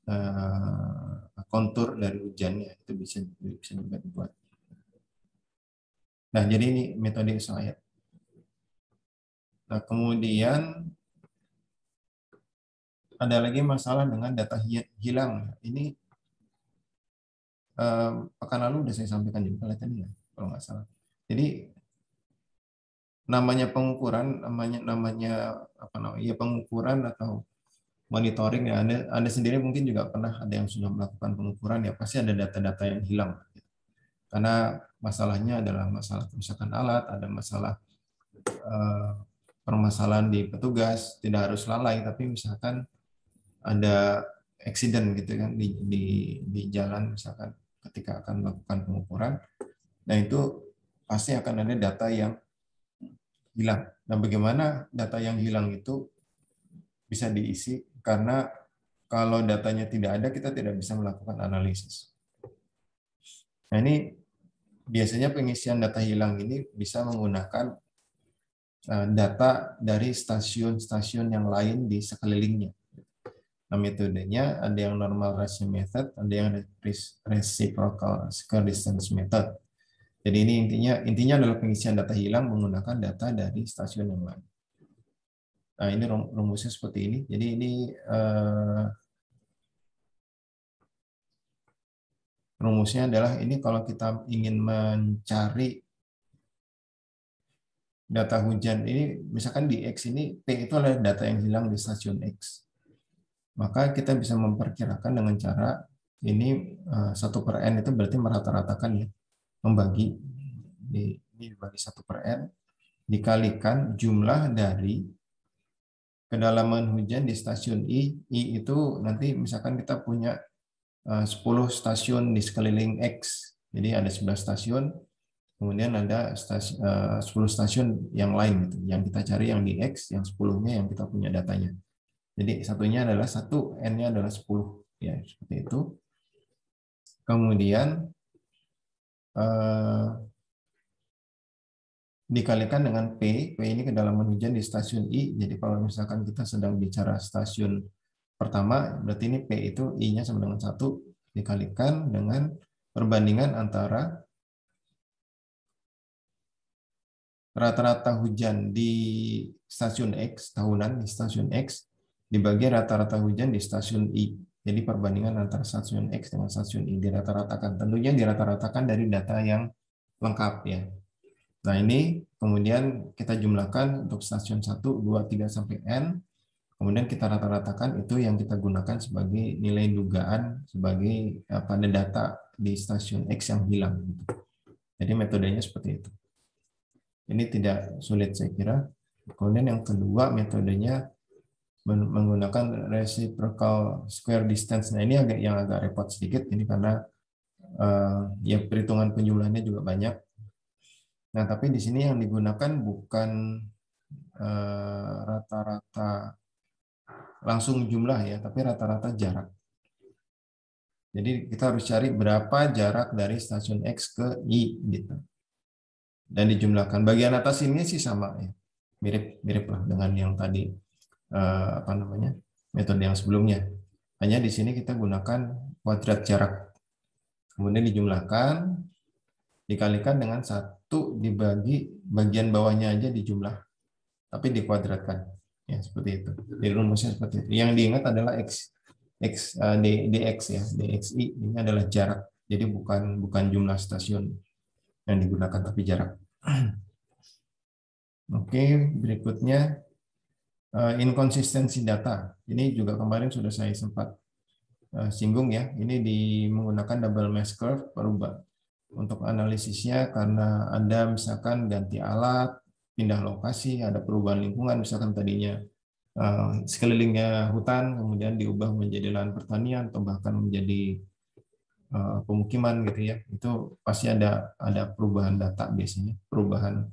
kontur dari hujannya, itu bisa juga dibuat. Nah, jadi ini metode SOIAT. Nah, kemudian ada lagi masalah dengan data hilang. Ini pekan lalu sudah saya sampaikan juga tadi ya, kalau nggak salah. Jadi namanya pengukuran, namanya apa namanya? Ya pengukuran atau monitoring ya. Anda sendiri mungkin juga pernah ada yang sudah melakukan pengukuran ya, pasti ada data-data yang hilang. Karena masalahnya adalah masalah kerusakan alat, ada masalah permasalahan di petugas, tidak harus lalai, tapi misalkan ada accident gitu kan di jalan misalkan ketika akan melakukan pengukuran, nah itu pasti akan ada data yang hilang. Nah, bagaimana data yang hilang itu bisa diisi? Karena kalau datanya tidak ada, kita tidak bisa melakukan analisis. Nah, ini biasanya pengisian data hilang ini bisa menggunakan data dari stasiun-stasiun yang lain di sekelilingnya. Nah, metodenya ada yang normal ratio method, ada yang reciprocal square distance method. Jadi ini intinya adalah pengisian data hilang menggunakan data dari stasiun yang lain. Nah, ini rumusnya seperti ini. Jadi ini rumusnya adalah ini kalau kita ingin mencari data hujan ini, misalkan di X ini P itu adalah data yang hilang di stasiun X. Maka kita bisa memperkirakan dengan cara ini 1/n itu berarti merata-ratakan ya, membagi ini dibagi 1/n dikalikan jumlah dari kedalaman hujan di stasiun I itu nanti misalkan kita punya 10 stasiun di sekeliling X, jadi ada 11 stasiun, kemudian ada 10 stasiun yang lain gitu, yang kita cari yang di X, yang 10-nya yang kita punya datanya. Jadi satunya adalah 1, N-nya adalah 10. Ya, seperti itu. Kemudian dikalikan dengan P. P ini kedalaman hujan di stasiun I. Jadi kalau misalkan kita sedang bicara stasiun pertama, berarti ini P itu I-nya sama dengan 1. Dikalikan dengan perbandingan antara rata-rata hujan di stasiun X, tahunan di stasiun X, dibagi rata-rata hujan di stasiun I. Jadi perbandingan antara stasiun X dengan stasiun I dirata-ratakan. Tentunya dirata-ratakan dari data yang lengkap ya. Nah, ini kemudian kita jumlahkan untuk stasiun 1, 2, 3 sampai N. Kemudian kita rata-ratakan itu yang kita gunakan sebagai nilai dugaan sebagai pada data di stasiun X yang hilang. Jadi metodenya seperti itu. Ini tidak sulit saya kira. Kemudian yang kedua metodenya menggunakan reciprocal square distance. Nah, ini agak repot sedikit ini karena ya perhitungan penjumlahannya juga banyak. Nah, tapi di sini yang digunakan bukan rata-rata langsung jumlah ya, tapi rata-rata jarak. Jadi kita harus cari berapa jarak dari stasiun X ke Y gitu. Dan dijumlahkan. Bagian atas ini sih sama ya. Mirip lah dengan yang tadi apa namanya? Metode yang sebelumnya. Hanya di sini kita gunakan kuadrat jarak. Kemudian dijumlahkan dikalikan dengan 1 dibagi bagian bawahnya aja dijumlah. Tapi dikuadratkan. Ya, seperti itu. Jadi rumusnya seperti itu. Yang diingat adalah dx ya, dxi ini adalah jarak. Jadi bukan jumlah stasiun yang digunakan tapi jarak. Oke, berikutnya inkonsistensi data. Ini juga kemarin sudah saya sempat singgung ya. Ini menggunakan double mesh curve berubah untuk analisisnya karena Anda misalkan ganti alat, pindah lokasi, ada perubahan lingkungan, misalkan tadinya sekelilingnya hutan, kemudian diubah menjadi lahan pertanian atau bahkan menjadi pemukiman gitu ya. Itu pasti ada perubahan data biasanya, perubahan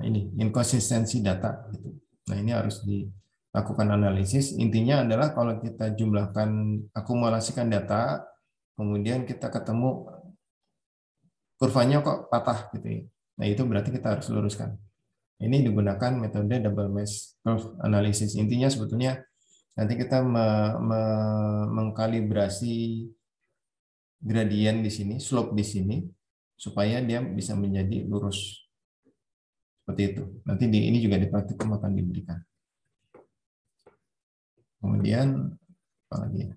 ini inkonsistensi data. Gitu. Nah ini harus dilakukan analisis. Intinya adalah kalau kita jumlahkan, akumulasikan data, kemudian kita ketemu kurvanya kok patah gitu ya. Nah itu berarti kita harus luruskan. Ini digunakan metode double mesh curve analysis. Intinya sebetulnya nanti kita mengkalibrasi gradien di sini, slope di sini, supaya dia bisa menjadi lurus. Seperti itu. Nanti ini juga di praktikum akan diberikan. Kemudian, apa lagi ya?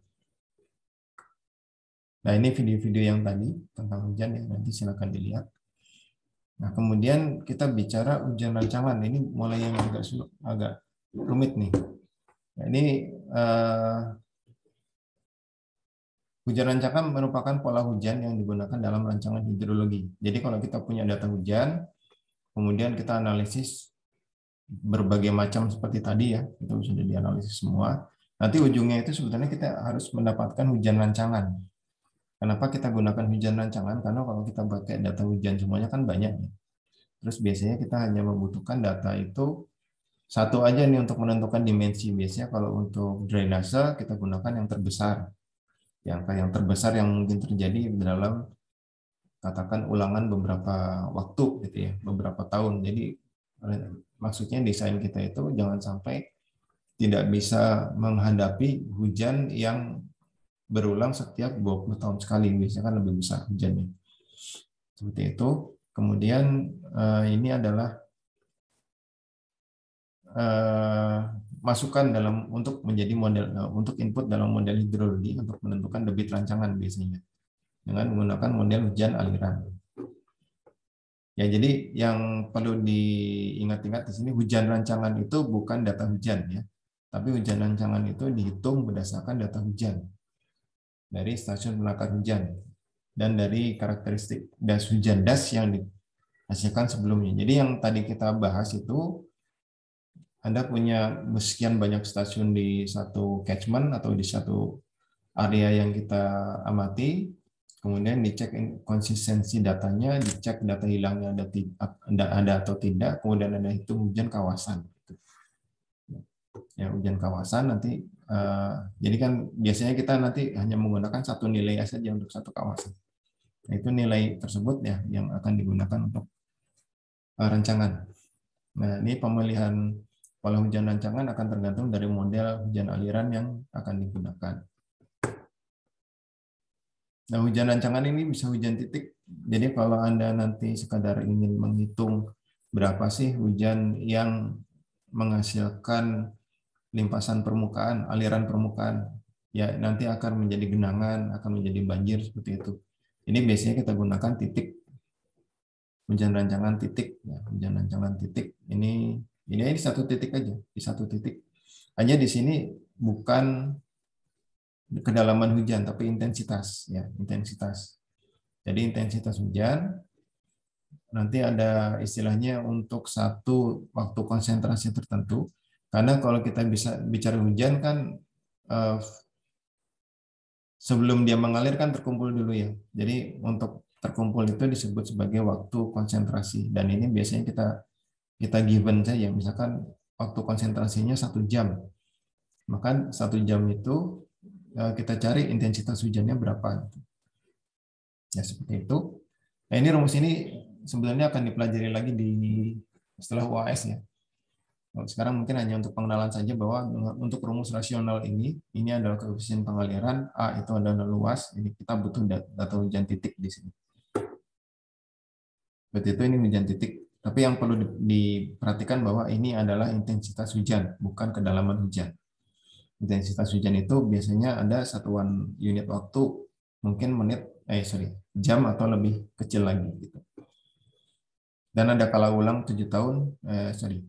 Nah, ini video-video yang tadi tentang hujan ya, nanti silakan dilihat. Nah, kemudian kita bicara hujan rancangan. Ini mulai yang agak rumit nih. Nah, ini hujan rancangan merupakan pola hujan yang digunakan dalam rancangan hidrologi. Jadi kalau kita punya data hujan, kemudian kita analisis berbagai macam seperti tadi ya, itu sudah dianalisis semua. Nanti ujungnya itu sebetulnya kita harus mendapatkan hujan rancangan. Kenapa kita gunakan hujan rancangan? Karena kalau kita pakai data hujan semuanya kan banyak. Terus biasanya kita hanya membutuhkan data itu satu aja nih untuk menentukan dimensi. Biasanya kalau untuk drainase kita gunakan yang terbesar. Yang terbesar yang mungkin terjadi dalam katakan ulangan beberapa waktu gitu ya, beberapa tahun. Jadi maksudnya desain kita itu jangan sampai tidak bisa menghadapi hujan yang berulang setiap 20 tahun sekali, biasanya kan lebih besar hujannya. Seperti itu. Kemudian ini adalah masukan dalam untuk menjadi model untuk input dalam model hidrologi untuk menentukan debit rancangan biasanya dengan menggunakan model hujan aliran. Ya, jadi yang perlu diingat-ingat di sini hujan rancangan itu bukan data hujan ya, tapi hujan rancangan itu dihitung berdasarkan data hujan dari stasiun penakar hujan dan dari karakteristik das hujan yang dihasilkan sebelumnya. Jadi yang tadi kita bahas itu Anda punya sekian banyak stasiun di satu catchment atau di satu area yang kita amati, kemudian dicek konsistensi datanya, dicek data hilangnya ada atau tidak, kemudian ada hitung hujan kawasan. Ya, hujan kawasan nanti jadi kan biasanya kita nanti hanya menggunakan satu nilai saja untuk satu kawasan. Nah, itu nilai tersebut ya yang akan digunakan untuk rancangan. Nah, ini pemilihan pola hujan rancangan akan tergantung dari model hujan aliran yang akan digunakan. Nah, hujan rancangan ini bisa hujan titik. Jadi kalau Anda nanti sekadar ingin menghitung berapa sih hujan yang menghasilkan limpasan permukaan, aliran permukaan, ya nanti akan menjadi genangan, akan menjadi banjir seperti itu. Ini biasanya kita gunakan titik, hujan rancangan titik, ya, hujan rancangan titik. Ini satu titik aja, di satu titik. Hanya di sini bukan kedalaman hujan, tapi intensitas, ya intensitas. Jadi intensitas hujan nanti ada istilahnya untuk satu waktu konsentrasi tertentu. Karena kalau kita bisa bicara hujan kan sebelum dia mengalir kan terkumpul dulu ya. Jadi untuk terkumpul itu disebut sebagai waktu konsentrasi. Dan ini biasanya kita given saja. Misalkan waktu konsentrasinya 1 jam. Maka 1 jam itu kita cari intensitas hujannya berapa. Ya seperti itu. Nah ini rumus ini sebenarnya akan dipelajari lagi setelah UAS ya. Sekarang mungkin hanya untuk pengenalan saja bahwa untuk rumus rasional ini adalah koefisien pengaliran, A itu adalah luas, ini kita butuh data hujan titik di sini. Seperti itu ini hujan titik. Tapi yang perlu diperhatikan bahwa ini adalah intensitas hujan, bukan kedalaman hujan. Intensitas hujan itu biasanya ada satuan unit waktu, mungkin jam atau lebih kecil lagi gitu. Dan ada kala ulang 7 tahun,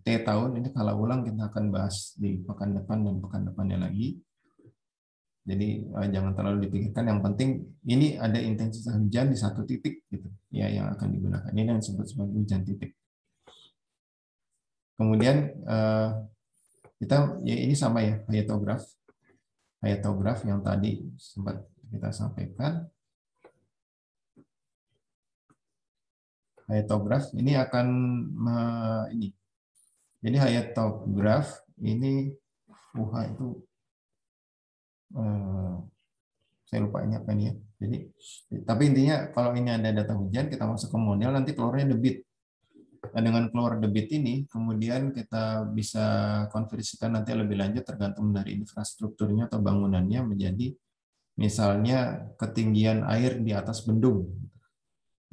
T tahun, ini kala ulang kita akan bahas di pekan depan dan pekan depannya lagi. Jadi jangan terlalu dipikirkan, yang penting ini ada intensitas hujan di satu titik gitu, ya yang akan digunakan. Ini yang disebut sebagai hujan titik. Kemudian ini sama ya, hayatograf yang tadi sempat kita sampaikan. Hyetograph ini akan ini. Jadi hyetograph ini itu saya lupa ini apa ini ya. Jadi tapi intinya kalau ini ada data hujan kita masuk ke model nanti keluarnya debit. Nah, dengan keluar debit ini kemudian kita bisa konversikan nanti lebih lanjut tergantung dari infrastrukturnya atau bangunannya menjadi misalnya ketinggian air di atas bendung.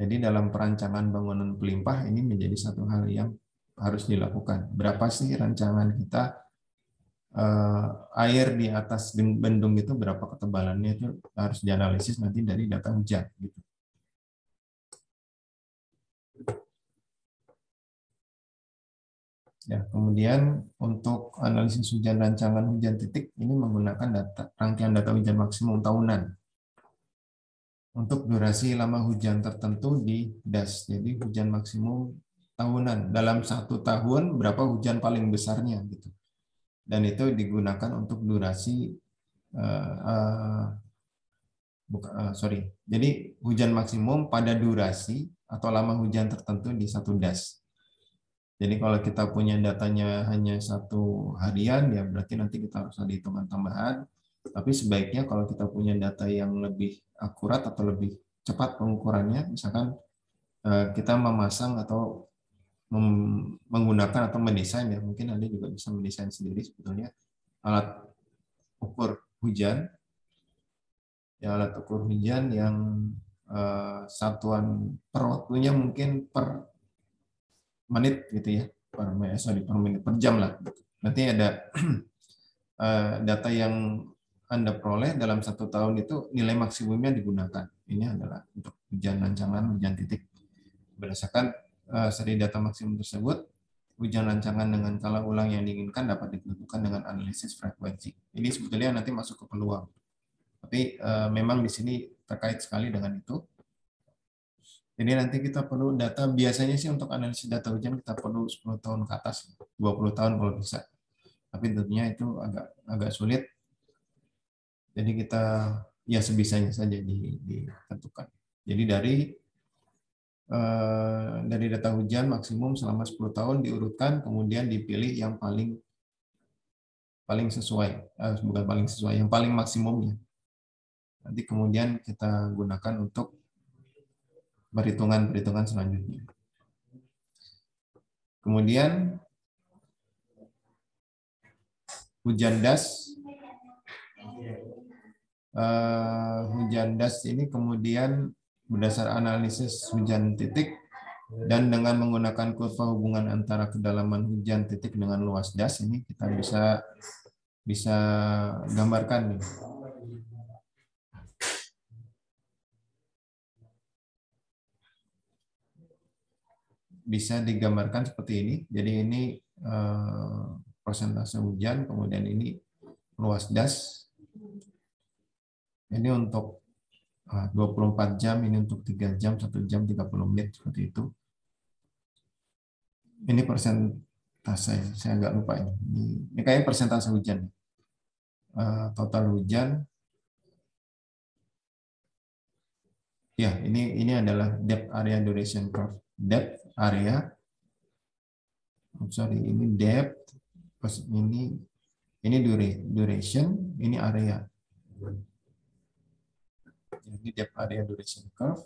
Jadi dalam perancangan bangunan pelimpah ini menjadi satu hal yang harus dilakukan. Berapa sih rancangan kita air di atas bendung itu, berapa ketebalannya, itu harus dianalisis nanti dari data hujan. Gitu. Ya, kemudian untuk analisis hujan rancangan hujan titik ini menggunakan rangkaian data hujan maksimum tahunan. Untuk durasi lama hujan tertentu di DAS. Jadi hujan maksimum tahunan. Dalam 1 tahun berapa hujan paling besarnya gitu. Dan itu digunakan untuk durasi Jadi hujan maksimum pada durasi atau lama hujan tertentu di 1 DAS. Jadi kalau kita punya datanya hanya 1 harian ya berarti nanti kita harus ada hitungan tambahan. Tapi sebaiknya kalau kita punya data yang lebih akurat atau lebih cepat pengukurannya, misalkan kita memasang atau menggunakan atau mendesain ya, mungkin Anda juga bisa mendesain sendiri sebetulnya alat ukur hujan, ya alat ukur hujan yang satuan per waktunya mungkin per menit gitu ya, per menit, per jam lah. Nanti ada data yang Anda peroleh dalam 1 tahun itu nilai maksimumnya digunakan. Ini adalah untuk hujan rancangan, hujan titik. Berdasarkan seri data maksimum tersebut, hujan rancangan dengan skala ulang yang diinginkan dapat ditentukan dengan analisis frekuensi. Ini sebetulnya nanti masuk ke peluang. Tapi memang di sini terkait sekali dengan itu. Jadi nanti kita perlu data, biasanya sih untuk analisis data hujan kita perlu 10 tahun ke atas, 20 tahun kalau bisa. Tapi tentunya itu agak sulit. Jadi kita ya sebisanya saja ditentukan. Jadi dari data hujan maksimum selama 10 tahun diurutkan, kemudian dipilih yang paling sesuai, bukan paling sesuai, yang paling maksimumnya. Nanti kemudian kita gunakan untuk perhitungan selanjutnya. Kemudian hujan das. Hujan das ini kemudian berdasar analisis hujan titik dan dengan menggunakan kurva hubungan antara kedalaman hujan titik dengan luas das, ini kita bisa gambarkan nih. Bisa digambarkan seperti ini. Jadi ini persentase hujan, kemudian ini luas das. Ini untuk 24 jam, ini untuk 3 jam, 1 jam 30 menit, seperti itu. Ini persentase, saya agak lupa ini. Ini kayaknya persentase hujan. Total hujan. Ya, ini adalah depth area duration curve. Depth area. Sorry, ini depth. Ini duration, ini area. Jadi depth area duration curve.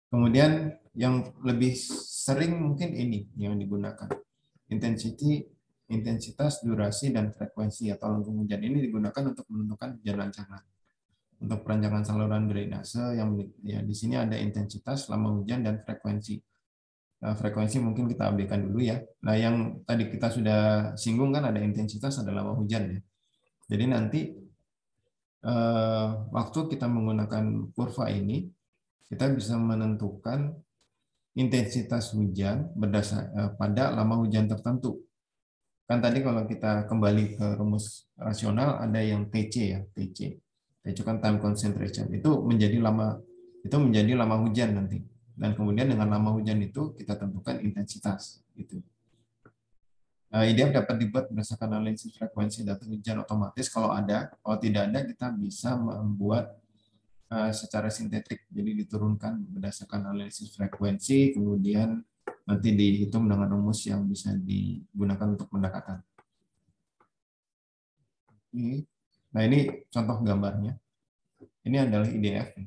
Kemudian yang lebih sering mungkin ini yang digunakan. Intensitas, durasi, dan frekuensi atau lengkung hujan ini digunakan untuk menentukan hujan rancangan. Untuk perancangan saluran drainase yang ya, di sini ada intensitas, lama hujan, dan frekuensi. Frekuensi mungkin kita abaikan dulu ya. Nah, yang tadi kita sudah singgung kan ada intensitas, ada lama hujan ya. Jadi nanti waktu kita menggunakan kurva ini, kita bisa menentukan intensitas hujan berdasar pada lama hujan tertentu. Kan tadi kalau kita kembali ke rumus rasional ada yang TC ya, TC. Itu kan time concentration. Itu menjadi lama hujan nanti. Dan kemudian dengan lama hujan itu kita tentukan intensitas gitu. IDF dapat dibuat berdasarkan analisis frekuensi data hujan otomatis kalau ada. Kalau tidak ada kita bisa membuat secara sintetik, jadi diturunkan berdasarkan analisis frekuensi, kemudian nanti dihitung dengan rumus yang bisa digunakan untuk pendekatan. Nah, ini contoh gambarnya. Ini adalah IDF.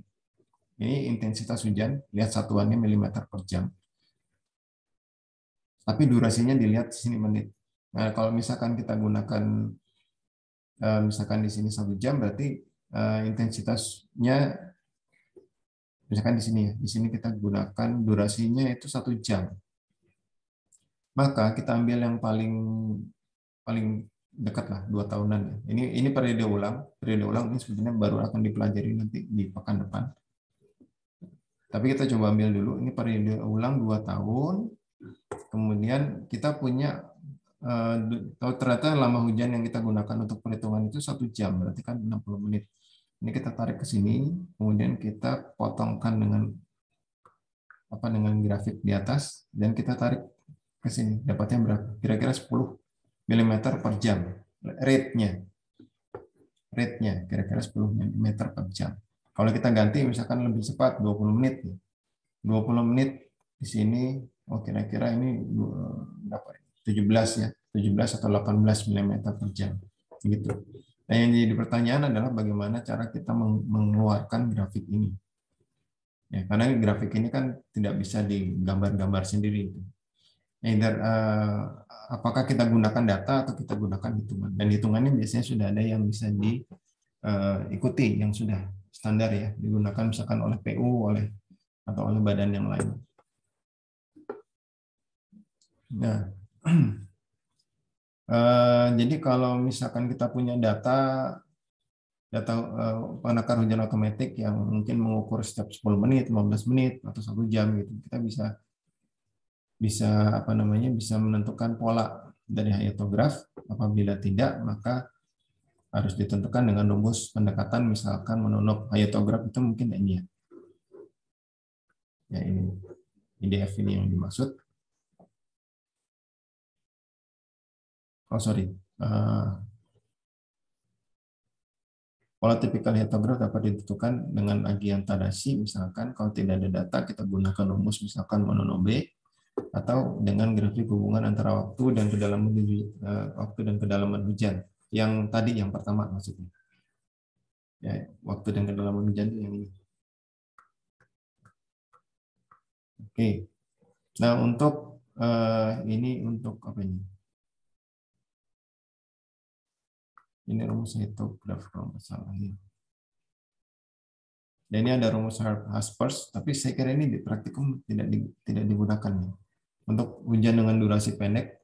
Ini intensitas hujan, lihat satuannya milimeter per jam. Tapi durasinya dilihat di sini menit. Nah, kalau misalkan kita gunakan misalkan di sini 1 jam, berarti intensitasnya misalkan di sini ya. Di sini kita gunakan durasinya itu 1 jam. Maka kita ambil yang paling dekat lah, 2 tahunan ya. Ini periode ulang. Periode ulang ini sebenarnya baru akan dipelajari nanti di pekan depan. Tapi kita coba ambil dulu, ini periode ulang 2 tahun. Kemudian kita punya kalau ternyata lama hujan yang kita gunakan untuk perhitungan itu 1 jam, berarti kan 60 menit. Ini kita tarik ke sini, kemudian kita potongkan dengan grafik di atas, dan kita tarik ke sini. Dapatnya berapa? Kira-kira 10 mm per jam. Rate-nya kira-kira 10 mm per jam. Kalau kita ganti misalkan lebih cepat 20 menit. 20 menit di sini, kira-kira ini berapa? 17 ya, 17 atau 18 mm per jam. Gitu. Nah, yang jadi pertanyaan adalah bagaimana cara kita mengeluarkan grafik ini. Ya, karena grafik ini kan tidak bisa digambar-gambar sendiri. Either apakah kita gunakan data atau kita gunakan hitungan. Dan hitungannya biasanya sudah ada yang bisa diikuti, yang sudah standar ya, digunakan misalkan oleh PU atau oleh badan yang lain. Nah, jadi kalau misalkan kita punya data penakar hujan otomatis yang mungkin mengukur setiap 10 menit, 15 menit atau 1 jam gitu, kita bisa menentukan pola dari hayatograf. Apabila tidak, maka harus ditentukan dengan rumus pendekatan, misalkan menunuk hayatograf itu mungkin ini ya. Ya, ini IDF ini yang dimaksud. Pola tipikal hayatograf dapat ditentukan dengan agian Tadashi, misalkan kalau tidak ada data kita gunakan rumus misalkan Mononobe, atau dengan grafik hubungan antara waktu dan kedalaman hujan. Yang tadi yang pertama maksudnya. Ya, waktu dan kedalaman hujan itu yang ini. Oke. Nah, untuk ini untuk apa ini? Ini rumus hayatograf kalau nggak salah ini. Dan ini ada rumus Haspers, tapi saya kira ini di praktikum tidak digunakan ya. Untuk hujan dengan durasi pendek,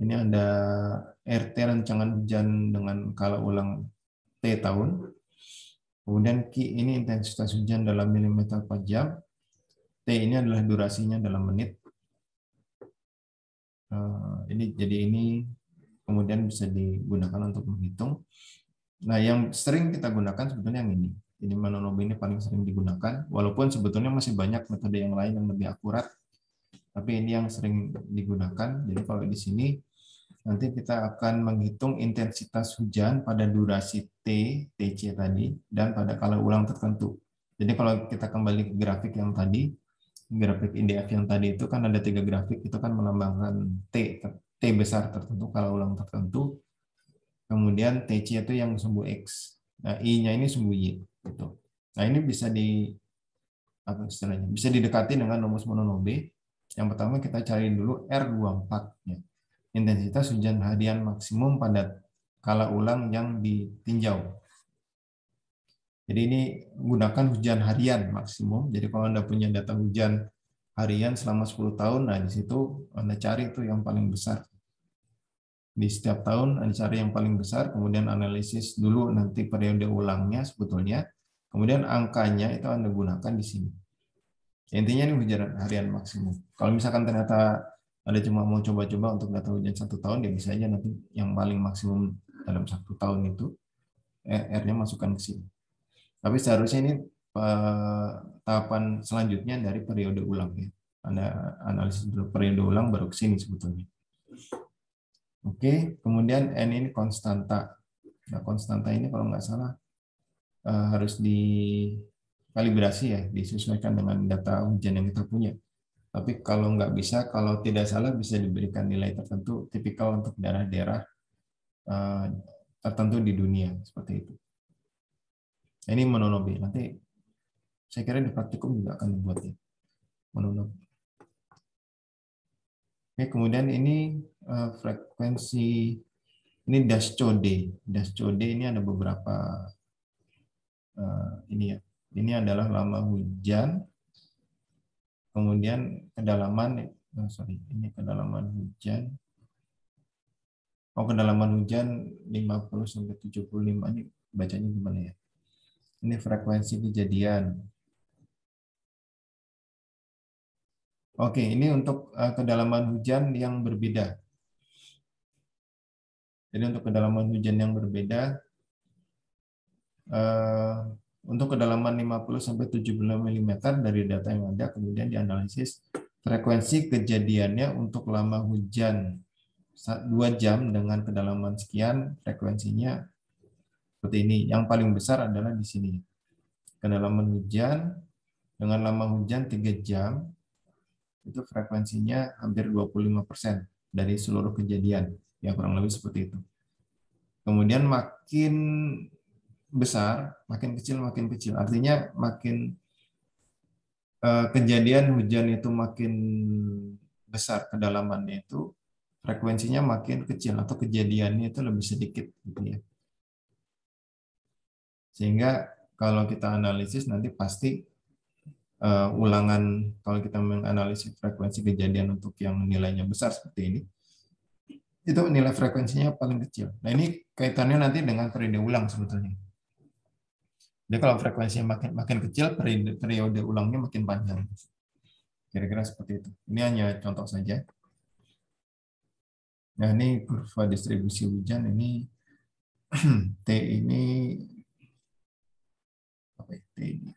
ini ada RT rancangan hujan dengan skala ulang T tahun. Kemudian Q ini intensitas hujan dalam milimeter per jam. T ini adalah durasinya dalam menit. Ini kemudian bisa digunakan untuk menghitung. Nah, yang sering kita gunakan sebetulnya yang ini. Ini Mononobe ini paling sering digunakan, walaupun sebetulnya masih banyak metode yang lain yang lebih akurat. Tapi ini yang sering digunakan. Jadi kalau di sini nanti kita akan menghitung intensitas hujan pada durasi TC tadi, dan pada kala ulang tertentu. Jadi kalau kita kembali ke grafik yang tadi, grafik IDF yang tadi itu kan ada 3 grafik, itu kan melambangkan T besar tertentu, kala ulang tertentu. Kemudian TC itu yang sumbu X. Nah, I-nya ini sumbu Y. Gitu. Nah, ini bisa bisa didekati dengan rumus Mononobe. Yang pertama kita cari dulu R24, ya. Intensitas hujan harian maksimum pada skala ulang yang ditinjau. Jadi ini gunakan hujan harian maksimum. Jadi kalau Anda punya data hujan harian selama 10 tahun, nah di situ Anda cari itu yang paling besar. Di setiap tahun Anda cari yang paling besar, kemudian analisis dulu nanti periode ulangnya sebetulnya. Kemudian angkanya itu Anda gunakan di sini. Intinya ini hujan harian maksimum. Kalau misalkan ternyata ada cuma mau coba-coba untuk data hujan 1 tahun, ya bisa aja nanti yang paling maksimum dalam 1 tahun itu R-nya masukkan ke sini. Tapi seharusnya ini tahapan selanjutnya dari periode ulang ya. Anda analisis dulu periode ulang baru ke sini sebetulnya. Oke, kemudian N ini konstanta. Nah, konstanta ini kalau nggak salah harus dikalibrasi ya, disesuaikan dengan data hujan yang kita punya. Tapi kalau nggak bisa, kalau tidak salah bisa diberikan nilai tertentu tipikal untuk daerah-daerah tertentu di dunia seperti itu. Ini mononobe. Nanti saya kira di praktikum juga akan dibuat ya, mononobe. Oke, kemudian ini frekuensi, ini Dascode. Dascode ini ada beberapa ini ya. Ini adalah lama hujan, kemudian kedalaman, ini kedalaman hujan. Oh, kedalaman hujan 50 sampai 75, ini bacanya gimana ya? Ini frekuensi kejadian. Oke, ini untuk kedalaman hujan yang berbeda. Jadi untuk kedalaman hujan yang berbeda, untuk kedalaman 50 sampai 75 mm dari data yang ada, kemudian dianalisis frekuensi kejadiannya untuk lama hujan 2 jam dengan kedalaman sekian, frekuensinya seperti ini. Yang paling besar adalah di sini. Kedalaman hujan dengan lama hujan 3 jam, itu frekuensinya hampir 25% dari seluruh kejadian. Ya, kurang lebih seperti itu. Kemudian makin besar, makin kecil. Artinya makin kejadian hujan itu makin besar kedalamannya itu, frekuensinya makin kecil atau kejadiannya itu lebih sedikit gitu ya. Sehingga kalau kita analisis nanti pasti ulangan, kalau kita menganalisis frekuensi kejadian untuk yang nilainya besar seperti ini, itu nilai frekuensinya paling kecil. Nah, ini kaitannya nanti dengan periode ulang sebetulnya. Jadi kalau frekuensinya makin kecil, periode ulangnya makin panjang. Kira-kira seperti itu. Ini hanya contoh saja. Nah, ini kurva distribusi hujan, ini T ini apa ya? T ini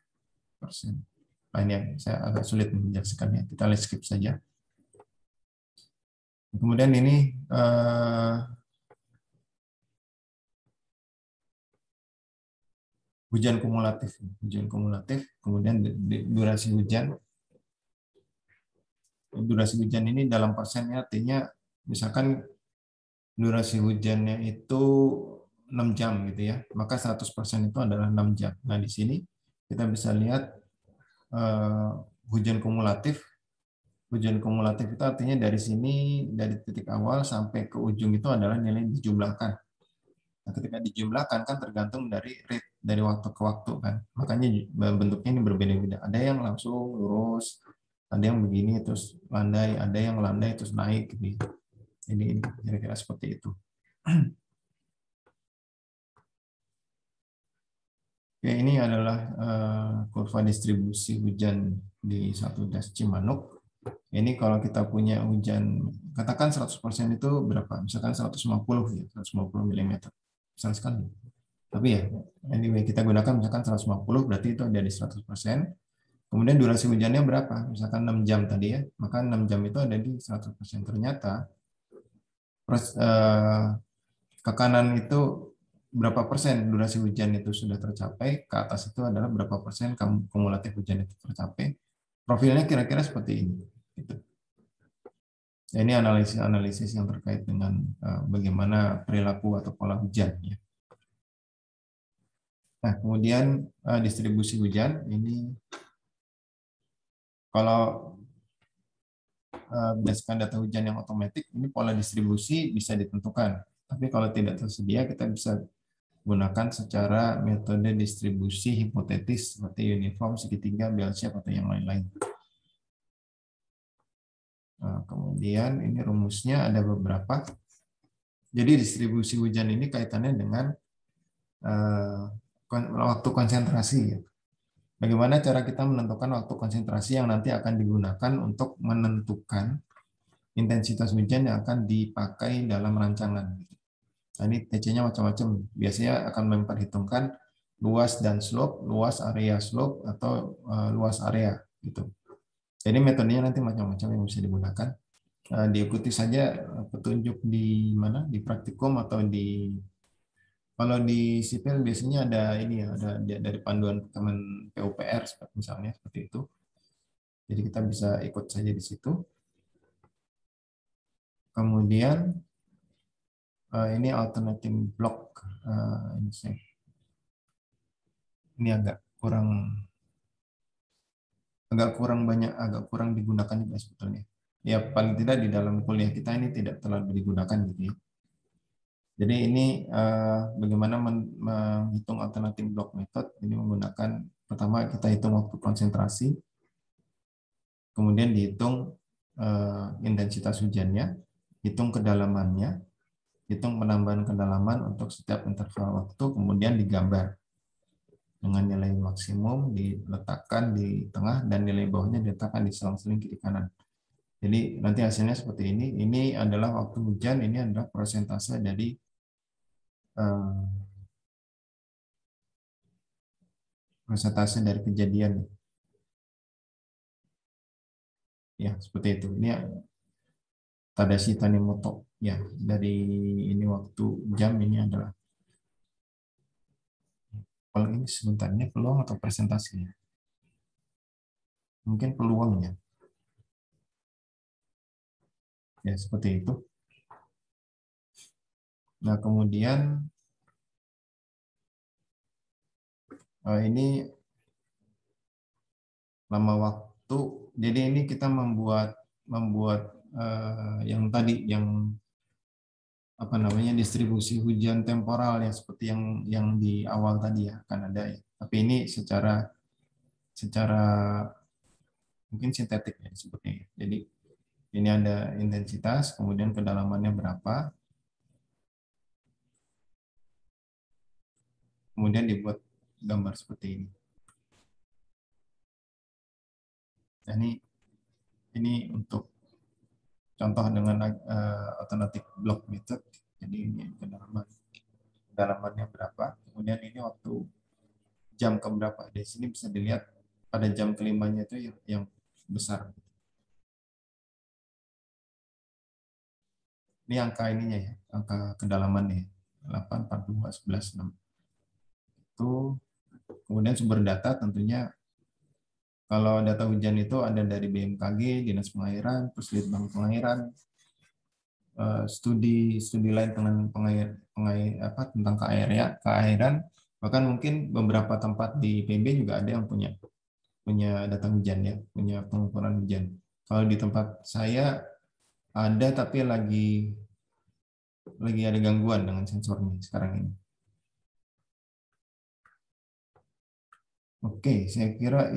persen. Nah, ini yang saya agak sulit menjelaskannya. Kita skip saja. Kemudian ini hujan kumulatif, kemudian durasi hujan. Durasi hujan ini dalam persennya artinya misalkan durasi hujannya itu 6 jam gitu ya, maka 100% itu adalah 6 jam. Nah, di sini kita bisa lihat hujan kumulatif. Hujan kumulatif itu artinya dari sini, dari titik awal sampai ke ujung itu adalah nilai dijumlahkan. Nah, ketika dijumlahkan kan tergantung dari rate, dari waktu ke waktu kan. Makanya bentuknya ini berbeda-beda. Ada yang langsung lurus, ada yang begini terus landai, ada yang landai terus naik gitu. Ini kira-kira seperti itu. Oke, ini adalah kurva distribusi hujan di satu das Cimanuk. Ini kalau kita punya hujan, katakan 100% itu berapa? Misalkan 150 ya, 150 mm. Besar sekali. Tapi ya, anyway, kita gunakan misalkan 150, berarti itu ada di 100%. Kemudian durasi hujannya berapa? Misalkan 6 jam tadi ya, maka 6 jam itu ada di 100%. Ternyata ke kanan itu berapa persen durasi hujan itu sudah tercapai, ke atas itu adalah berapa persen kumulatif hujan itu tercapai. Profilnya kira-kira seperti ini. Gitu. Ini analisis yang terkait dengan bagaimana perilaku atau pola hujan. Ya. Nah, kemudian distribusi hujan ini kalau berdasarkan data hujan yang otomatis, ini pola distribusi bisa ditentukan. Tapi kalau tidak tersedia, kita bisa gunakan secara metode distribusi hipotetis seperti uniform, segitiga, bell shape, atau yang lain-lain. Nah, kemudian ini rumusnya ada beberapa. Jadi distribusi hujan ini kaitannya dengan waktu konsentrasi. Ya. Bagaimana cara kita menentukan waktu konsentrasi yang nanti akan digunakan untuk menentukan intensitas hujan yang akan dipakai dalam rancangan. Nah, ini TC-nya macam-macam. Biasanya akan memperhitungkan luas dan slope, luas area slope, atau luas area. Gitu. Jadi metodenya nanti macam-macam yang bisa digunakan. Diikuti saja petunjuk di mana, di praktikum atau di Kalau di sipil biasanya ada ini ya, ada dari panduan teman PUPR misalnya seperti itu. Jadi kita bisa ikut saja di situ. Kemudian ini alternating block. Ini agak kurang digunakan juga sebetulnya. Ya paling tidak di dalam kuliah kita ini tidak terlalu digunakan gitu ya. Jadi ini bagaimana menghitung alternating block method. Ini menggunakan pertama kita hitung waktu konsentrasi, kemudian dihitung intensitas hujannya, hitung kedalamannya, hitung penambahan kedalaman untuk setiap interval waktu, kemudian digambar dengan nilai maksimum diletakkan di tengah dan nilai bawahnya diletakkan di selang-seling kiri kanan. Jadi nanti hasilnya seperti ini. Ini adalah waktu hujan, ini adalah persentase dari kejadian. Ya, seperti itu. Ini Tadashi Tanimoto. Ya, dari ini waktu jam ini adalah kalau ini sebentar, ini peluang atau presentasinya? Mungkin peluangnya. Ya, seperti itu. Nah, kemudian ini lama waktu. Jadi ini kita membuat yang tadi yang apa namanya distribusi hujan temporal yang seperti yang di awal tadi ya akan ada ya. Tapi ini secara mungkin sintetik ya seperti ini. Jadi ini ada intensitas, kemudian kedalamannya berapa, kemudian dibuat gambar seperti ini. Nah, ini untuk contoh dengan alternatif block method. Jadi ini kedalamannya berapa, kemudian ini waktu jam keberapa. Di sini bisa dilihat pada jam kelimanya itu yang besar. Ini angka ininya ya, angka kedalamannya 8, 42, 11, 6. Itu kemudian sumber data tentunya kalau data hujan itu ada dari BMKG, Dinas Pengairan, terus Litbang Pengairan, studi lain tentang keairan, bahkan mungkin beberapa tempat di PB juga ada yang punya data hujan ya, punya pengukuran hujan. Kalau di tempat saya ada tapi lagi ada gangguan dengan sensornya sekarang ini. Oke, saya kira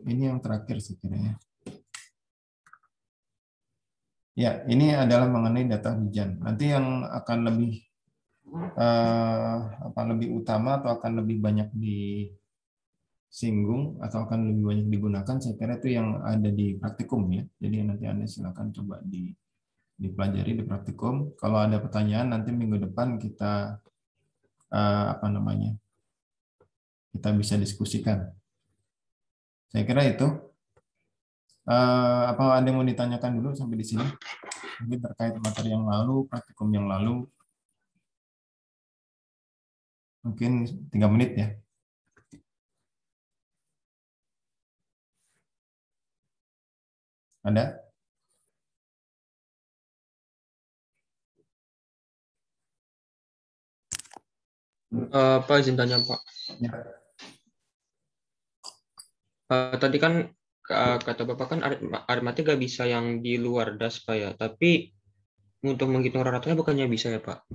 ini yang terakhir saya kira ya. Ya, ini adalah mengenai data hujan. Nanti yang akan lebih utama atau akan lebih banyak disinggung atau akan lebih banyak digunakan, saya kira itu yang ada di praktikum ya. Jadi nanti Anda silakan coba dipelajari di praktikum. Kalau ada pertanyaan nanti minggu depan kita kita bisa diskusikan. Saya kira itu. Apa ada yang mau ditanyakan dulu sampai di sini? Mungkin terkait materi yang lalu, praktikum yang lalu. Mungkin 3 menit ya. Ada? Pak, izin tanya Pak. Ya. Tadi kan kata Bapak kan aritmatika nggak bisa yang di luar das Pak ya, tapi untuk menghitung rata-ratanya bukannya bisa ya Pak?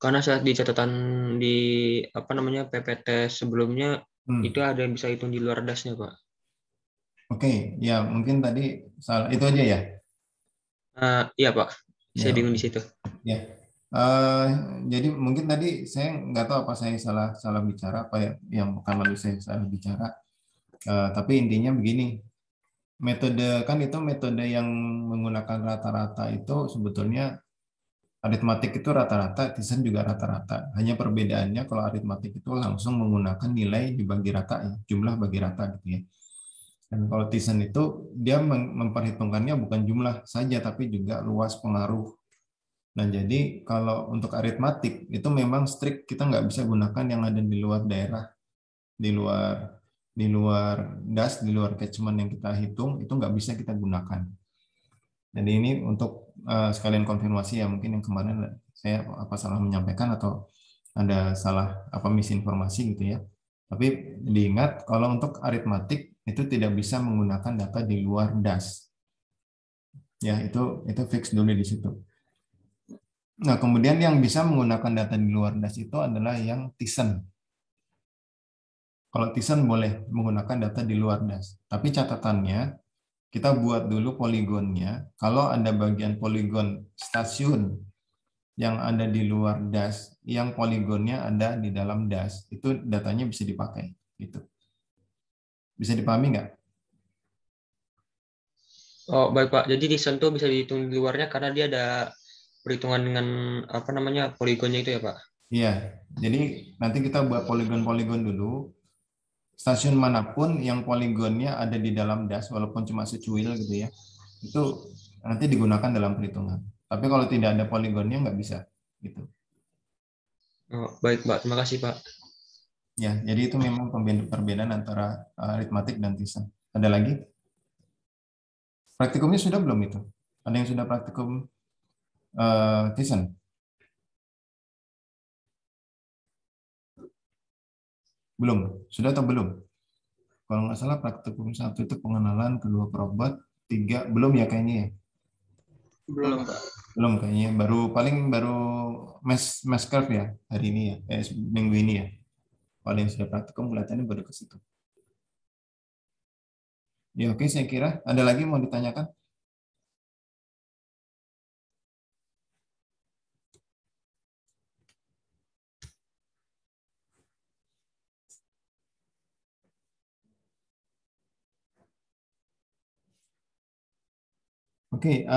Karena saat di catatan di PPT sebelumnya itu ada yang bisa hitung di luar dasnya Pak. Oke, ya mungkin tadi salah itu aja ya. Iya Pak, saya bingung di situ. Ya, jadi mungkin tadi saya nggak tahu apa saya salah bicara apa ya, yang pekan lalu saya salah bicara. Tapi intinya begini, metode yang menggunakan rata-rata itu sebetulnya aritmatik itu rata-rata, Thyssen juga rata-rata. Hanya perbedaannya kalau aritmatik itu langsung menggunakan nilai dibagi rata ya, jumlah bagi rata gitu ya. Dan kalau Thyssen itu dia memperhitungkannya bukan jumlah saja tapi juga luas pengaruh Nah, jadi kalau untuk aritmatik itu memang strict, kita nggak bisa gunakan yang ada di luar daerah, di luar das, di luar catchment yang kita hitung, itu nggak bisa kita gunakan. Jadi ini untuk sekalian konfirmasi ya, mungkin yang kemarin saya salah menyampaikan atau ada salah misinformasi gitu ya. Tapi diingat kalau untuk aritmatik itu tidak bisa menggunakan data di luar das. Ya, itu fix dulu di situ. Nah, kemudian yang bisa menggunakan data di luar das itu adalah yang Thyssen. Kalau Thyssen boleh menggunakan data di luar das. Tapi catatannya, kita buat dulu poligonnya. Kalau ada bagian poligon stasiun yang ada di luar das, yang poligonnya ada di dalam das, itu datanya bisa dipakai. Gitu. Bisa dipahami nggak? Oh, baik Pak. Jadi Thyssen tuh bisa dihitung di luarnya karena dia ada perhitungan dengan poligonnya itu ya Pak? Iya. Jadi nanti kita buat poligon-poligon dulu. Stasiun manapun yang poligonnya ada di dalam das, walaupun cuma secuil gitu ya, itu nanti digunakan dalam perhitungan. Tapi kalau tidak ada poligonnya nggak bisa. Gitu. Oh, baik Pak. Terima kasih Pak. Ya, jadi itu memang perbedaan antara aritmatik dan Thyssen. Ada lagi? Praktikumnya sudah belum itu? Ada yang sudah praktikum Thyssen? Belum? Sudah atau belum? Kalau nggak salah praktikum 1 itu pengenalan, kedua perobot, 3 belum ya kayaknya ya? Belum, Pak. Belum kayaknya, baru mass curve ya hari ini ya, minggu ini ya. Kalau yang sudah praktikum kelihatannya baru ke situ. Ya oke, saya kira ada lagi mau ditanyakan? Oke,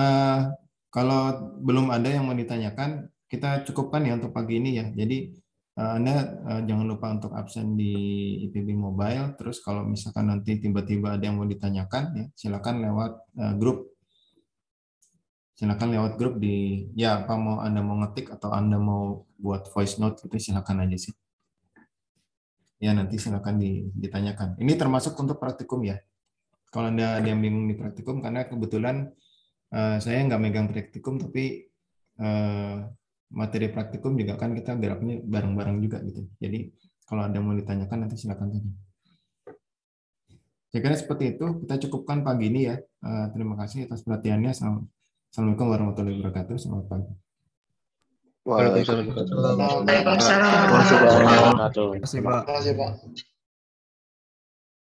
kalau belum ada yang mau ditanyakan, kita cukupkan ya untuk pagi ini ya. Jadi Anda jangan lupa untuk absen di IPB Mobile. Terus kalau misalkan nanti tiba-tiba ada yang mau ditanyakan, ya silakan lewat grup. Silakan lewat grup di ya apa mau Anda mau ngetik atau Anda mau buat voice note itu silakan aja sih. Ya nanti silakan ditanyakan. Ini termasuk untuk praktikum ya. Kalau Anda ada yang bingung di praktikum karena kebetulan saya nggak megang praktikum, tapi materi praktikum juga kan kita geraknya bareng-bareng juga gitu. Jadi kalau ada mau ditanyakan nanti silakan tanya. Saya kira seperti itu. Kita cukupkan pagi ini ya. Terima kasih atas perhatiannya. Assalamualaikum warahmatullahi wabarakatuh. Selamat pagi. Waalaikumsalam. Waalaikumsalam. Terima kasih, Pak.